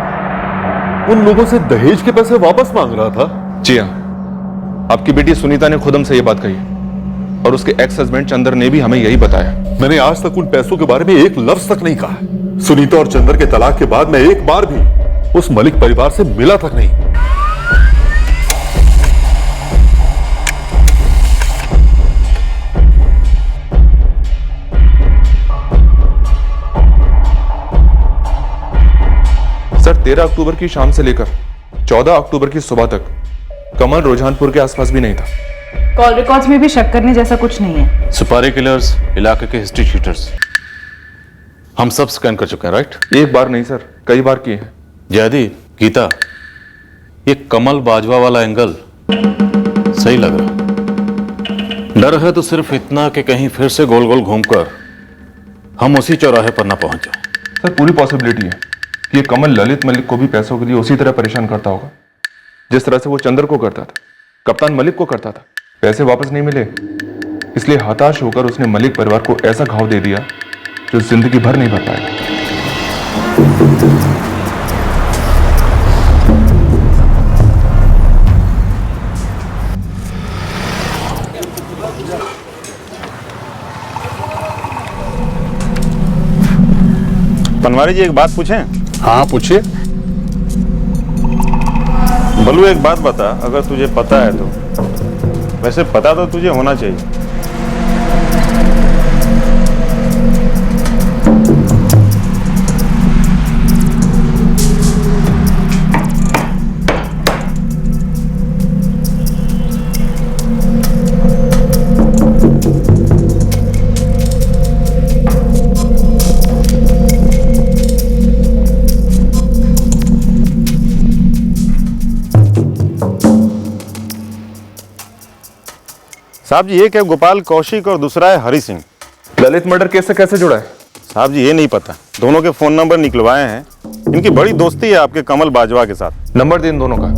उन लोगों से दहेज के पैसे वापस मांग रहा था।
जी हाँ, आपकी बेटी सुनीता ने खुद हमसे ये बात कही और उसके एक्स हस्बैंड चंदर ने भी हमें यही बताया।
मैंने आज तक उन पैसों के बारे में एक लफ्ज तक नहीं कहा। सुनीता और चंदर के तलाक के बाद मैं एक बार भी उस मलिक परिवार से मिला तक नहीं।
सर 13 अक्टूबर की शाम से लेकर 14 अक्टूबर की सुबह तक कमल रुझानपुर के आसपास भी नहीं था।
कॉल रिकॉर्ड्स में भी शक करने जैसा कुछ नहीं है।
सुपारी किलर्स, इलाके के हिस्ट्री शीटर्स हम सब स्कैन कर चुके हैं, राइट?
एक बार नहीं सर, कई बार किए हैं।
जयदी, गीता, ये कमल बाजवा वाला एंगल सही लग रहा। डर है तो सिर्फ इतना कि कहीं फिर से गोल गोल घूमकर हम उसी चौराहे पर ना पहुंच जाए।
सर पूरी पॉसिबिलिटी है कि ये कमल ललित मलिक को भी पैसों के लिए उसी तरह परेशान करता होगा जिस तरह से वो चंदर को करता था, कप्तान मलिक को करता था। पैसे वापस नहीं मिले, इसलिए हताश होकर उसने मलिक परिवार को ऐसा घाव दे दिया जो जिंदगी भर नहीं भर पाएगा।
पनवारी जी एक बात पूछें?
हाँ पूछिए।
बलू एक बात बता, अगर तुझे पता है तो। वैसे पता तो तुझे होना चाहिए। साहब जी, एक है गोपाल कौशिक और दूसरा है हरि सिंह।
ललित मर्डर केस से कैसे जुड़ा है?
साहब जी ये नहीं पता, दोनों के फोन नंबर निकलवाए हैं। इनकी बड़ी दोस्ती है आपके कमल बाजवा के साथ।
नंबर दे इन दोनों का।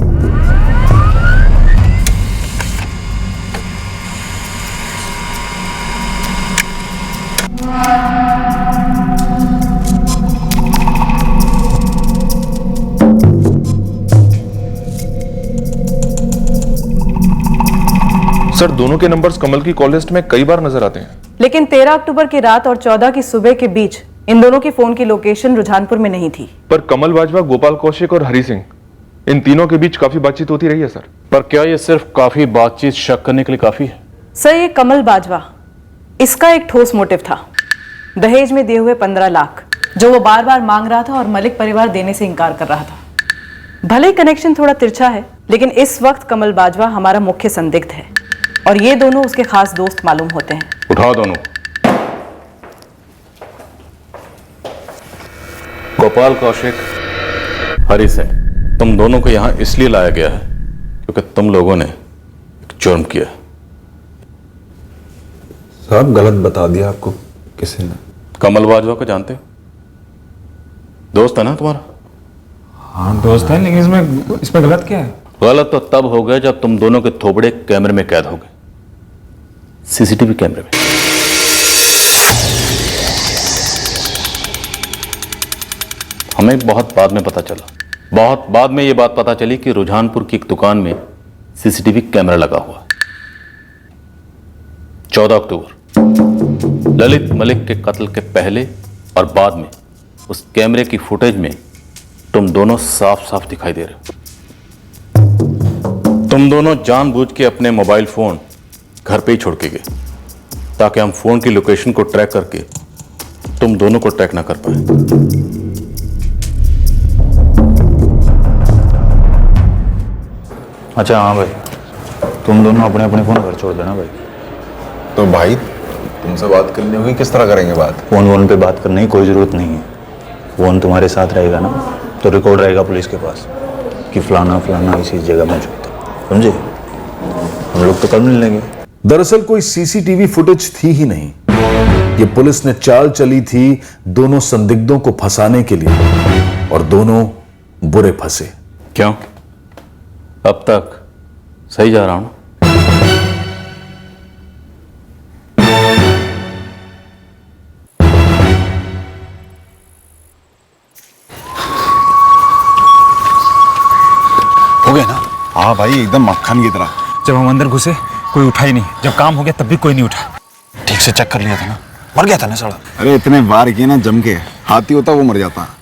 सर दोनों के नंबर्स कमल की कॉल लिस्ट में कई बार नजर आते हैं,
लेकिन 13 अक्टूबर की रात और 14 की सुबह के बीच इन दोनों की फोन की लोकेशन रुझानपुर में नहीं थी।
पर कमल बाजवा, गोपाल कौशिक और हरि सिंह, इन तीनों के बीच काफी बातचीत होती रही है सर।
पर क्या ये सिर्फ काफी बातचीत शक करने के लिए काफी है?
सर ये कमल बाजवा, इसका एक ठोस मोटिव था। दहेज में दिए हुए 15 लाख जो वो बार बार मांग रहा था और मलिक परिवार देने से इनकार कर रहा था। भले कनेक्शन थोड़ा तिरछा है, लेकिन इस वक्त कमल बाजवा हमारा मुख्य संदिग्ध है और ये दोनों उसके खास दोस्त मालूम होते हैं।
उठाओ दोनों। गोपाल कौशिक, हरि सिंह, तुम दोनों को यहां इसलिए लाया गया है क्योंकि तुम लोगों ने एक जुर्म किया।
साहब गलत बता दिया आपको किसी ने।
कमल बाजवा को जानते हो? दोस्त है ना तुम्हारा?
हाँ दोस्त है, लेकिन इसमें गलत क्या है?
गलत तो तब हो गया जब तुम दोनों के थोबड़े कैमरे में कैद हो गए, सीसीटीवी कैमरे में। हमें बहुत बाद में पता चला, बहुत बाद में यह बात पता चली कि रुझानपुर की एक दुकान में सीसीटीवी कैमरा लगा हुआ। 14 अक्टूबर ललित मलिक के कत्ल के पहले और बाद में उस कैमरे की फुटेज में तुम दोनों साफ साफ दिखाई दे रहे हो। तुम दोनों जानबूझ के अपने मोबाइल फोन घर पे ही छोड़ के गए ताकि हम फोन की लोकेशन को ट्रैक करके तुम दोनों को ट्रैक ना कर पाए।
अच्छा हाँ भाई, तुम दोनों अपने अपने फोन घर छोड़ देना भाई।
तो भाई तुमसे बात करनी होगी, किस तरह करेंगे बात?
फोन पे बात करने की कोई जरूरत नहीं है। फोन तुम्हारे साथ रहेगा ना, तो रिकॉर्ड रहेगा पुलिस के पास कि फलाना फलाना इसी जगह मौजूद है, समझे? हम लोग तो कल मिल लेंगे।
दरअसल कोई सीसीटीवी फुटेज थी ही नहीं। ये पुलिस ने चाल चली थी दोनों संदिग्धों को फंसाने के लिए, और दोनों बुरे फंसे।
क्यों? अब तक सही जा रहा हूं ना?
हो गया ना? हाँ भाई, एकदम मक्खन की तरह। जब हम अंदर घुसे कोई उठा ही नहीं, जब काम हो गया तब भी कोई नहीं उठा। ठीक से चेक कर लिया था ना? मर गया था ना साला?
अरे इतने वार किए ना जम के, हाथी होता वो मर जाता।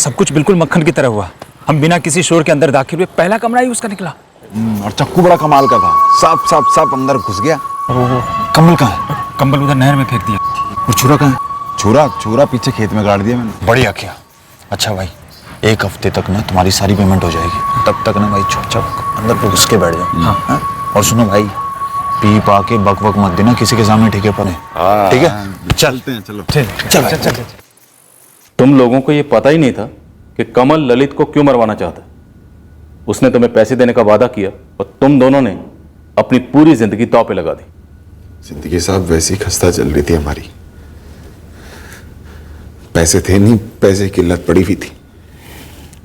सब कुछ बिल्कुल मक्खन की तरह हुआ। हम बिना किसी शोर के अंदर दाखिल हुए, पहला कमरा ही उसका निकला।
और चक्कू बड़ा कमाल का था, साफ साफ साफ अंदर घुस गया।
कंबल कहाँ है? कंबल उधर नहर में फेंक दिया।
और छुरा कहाँ है? छुरा पीछे खेत में गाड़ दिया मैंने।
बढ़िया किया। अच्छा भाई, 1 हफ्ते तक ना तुम्हारी सारी पेमेंट हो जाएगी। तब तक ना भाई चुपचाप अंदर घुस के बैठ जाओ। हाँ? और सुनो भाई, पी पा के बक बक मत देना किसी के सामने, ठीक है? पने ठीक है?
चलते हैं, चलो
चल।
तुम लोगों को यह पता ही नहीं था कि कमल ललित को क्यों मरवाना चाहता है। उसने तुम्हें पैसे देने का वादा किया और तुम दोनों ने अपनी पूरी जिंदगी दांव पे लगा दी।
जिंदगी साहब वैसी खस्ता चल रही थी हमारी, पैसे थे नहीं, पैसे की लत पड़ी हुई थी।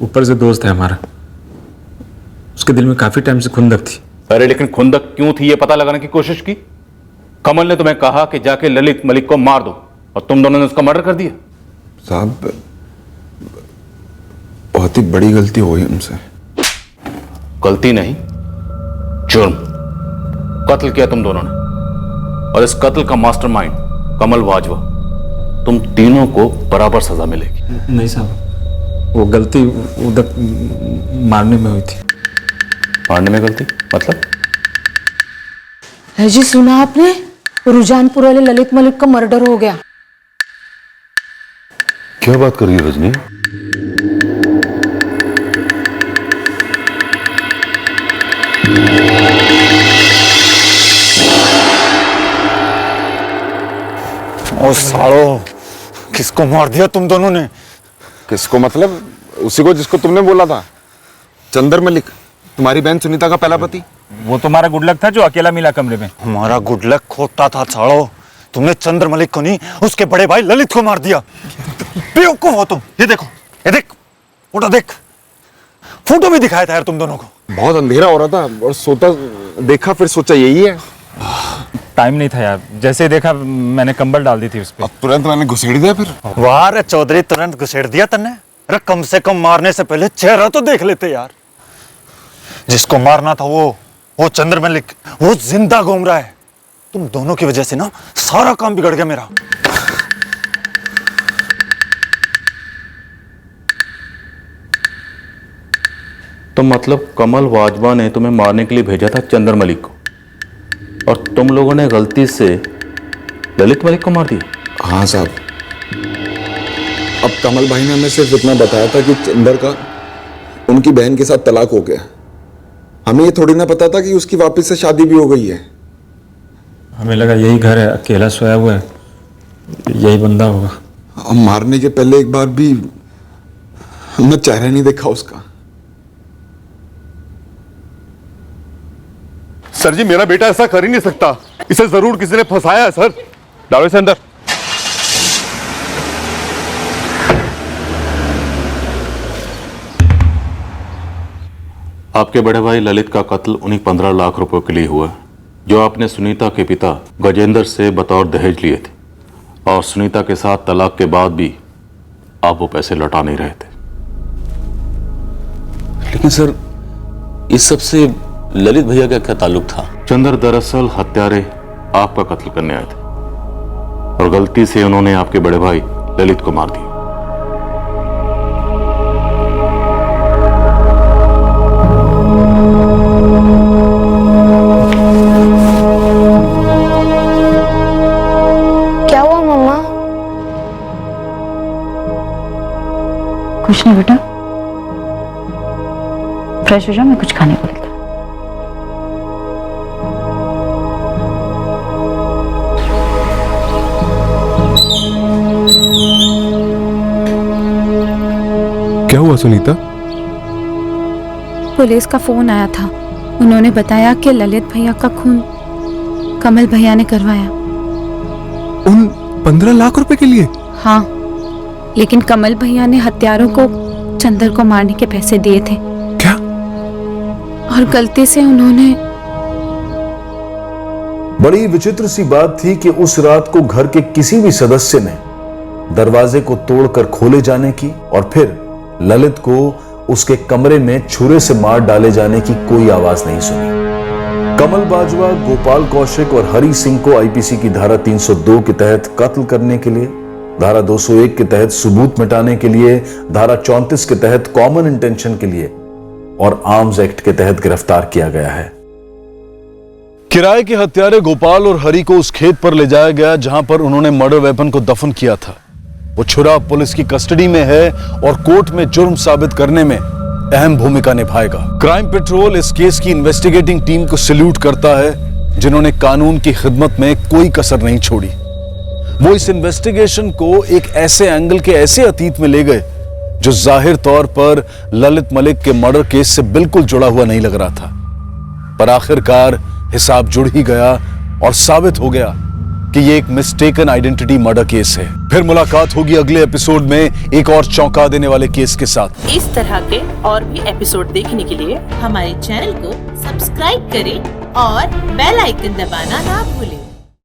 ऊपर से दोस्त है हमारा, उसके दिल में काफी टाइम से खुंदक थी।
अरे लेकिन खुंदक क्यों थी ये पता लगाने की कोशिश की? कमल ने तुम्हें कहा कि जाके ललित मलिक को मार दो और तुम दोनों ने उसका मर्डर कर दिया।
साहब बहुत ही बड़ी गलती हुई हमसे।
गलती नहीं, जुर्म। कत्ल किया तुम दोनों ने, और इस कत्ल का मास्टरमाइंड कमल वाजवा। तुम तीनों को बराबर सजा मिलेगी।
नहीं साहब, वो गलती उधर मारने में हुई थी।
मारने में गलती मतलब?
है जी, सुना आपने? रुझानपुर वाले ललित मलिक का मर्डर हो गया।
क्या बात कर रही है रजनी?
ओ सालो, किसको मार दिया तुम दोनों ने?
किसको मतलब? उसी को जिसको तुमने बोला था, चंदर मलिक, तुम्हारी बहन सुनीता का पहला पति।
वो तुम्हारा गुड लक था जो अकेला मिला कमरे में।
हमारा गुड लक खोटा था सालो। तुमने चंद्र मलिक को नहीं, उसके बड़े भाई ललित को मार दिया। बेवकूफ हो तुम। ये देखो, ये देख, फोटो देख। फोटो भी दिखाया था यार तुम दोनों को।
बहुत अंधेरा हो रहा था और सोता देखा, फिर सोचा यही है।
टाइम नहीं था यार, जैसे ही देखा मैंने कंबल डाल दी थी उस पे।
तुरंत मैंने घुसेड़ दिया फिर।
वाह रे चौधरी, तुरंत घुसेड़ दिया तन्ने। अरे कम से कम मारने से पहले चेहरा तो देख लेते यार। जिसको मारना था वो चंद्र मलिक, वो जिंदा घूम रहा है। तुम दोनों की वजह से ना सारा काम बिगड़ गया मेरा।
तो मतलब कमल वाजवा ने तुम्हें मारने के लिए भेजा था चंद्र मलिक को, और तुम लोगों ने गलती से ललित मलिक को मार दिया?
हाँ साहब, अब कमल भाई ने हमें सिर्फ इतना बताया था कि चंदर का उनकी बहन के साथ तलाक हो गया। हमें ये थोड़ी ना पता था कि उसकी वापस से शादी भी हो गई है।
हमें लगा यही घर है, अकेला सोया हुआ है, यही बंदा होगा।
हम मारने के पहले एक बार भी हमने चेहरा नहीं देखा उसका। सर जी मेरा बेटा ऐसा कर ही नहीं सकता, इसे जरूर किसी ने फंसाया है सर।
डालो इसे अंदर।
आपके बड़े भाई ललित का कत्ल उन्हीं 15 लाख रुपए के लिए हुआ जो आपने सुनीता के पिता गजेंद्र से बतौर दहेज लिए थे, और सुनीता के साथ तलाक के बाद भी आप वो पैसे लौटा नहीं रहे थे।
लेकिन सर इस सब से ललित भैया का क्या ताल्लुक था?
चंद्र दरअसल हत्यारे आपका कत्ल करने आए थे और गलती से उन्होंने आपके बड़े भाई ललित को मार दिया।
क्या हुआ मम्मा?
कुछ नहीं बेटा, फ्रेश हो जा, मैं कुछ खाने को लेकर।
क्या हुआ सुनीता?
पुलिस का फोन आया था। उन्होंने बताया कि ललित भैया का खून कमल भैया ने करवाया।
उन 15 लाख रुपए के लिए?
हाँ, लेकिन कमल भैया ने हत्यारों को चंदर को मारने के पैसे दिए थे।
क्या?
और गलती से उन्होंने।
बड़ी विचित्र सी बात थी कि उस रात को घर के किसी भी सदस्य ने दरवाजे को तोड़कर खोले जाने की और फिर ललित को उसके कमरे में छुरे से मार डाले जाने की कोई आवाज नहीं सुनी। कमल बाजवा, गोपाल कौशिक और हरि सिंह को आईपीसी की धारा 302 के तहत कत्ल करने के लिए, धारा 201 के तहत सबूत मिटाने के लिए, धारा 34 के तहत कॉमन इंटेंशन के लिए और आर्म्स एक्ट के तहत गिरफ्तार किया गया है। किराए के हत्यारे गोपाल और हरि को उस खेत पर ले जाया गया जहां पर उन्होंने मर्डर वेपन को दफन किया था। वो छुरा पुलिस की कस्टडी में है और कोर्ट में जुर्म साबित करने में अहम भूमिका निभाएगा। क्राइम पेट्रोल इस केस की इन्वेस्टिगेटिंग टीम को सैल्यूट करता है जिन्होंने कानून की खिदमत में कोई कसर नहीं छोड़ी। वो इस इन्वेस्टिगेशन को एक ऐसे एंगल के ऐसे अतीत में ले गए जो जाहिर तौर पर ललित मलिक के मर्डर केस से बिल्कुल जुड़ा हुआ नहीं लग रहा था, पर आखिरकार हिसाब जुड़ ही गया और साबित हो गया कि ये एक मिस्टेकन आइडेंटिटी मर्डर केस है। फिर मुलाकात होगी अगले एपिसोड में एक और चौंका देने वाले केस के साथ।
इस तरह के और भी एपिसोड देखने के लिए हमारे चैनल को सब्सक्राइब करें और बेल आइकन दबाना ना भूलें।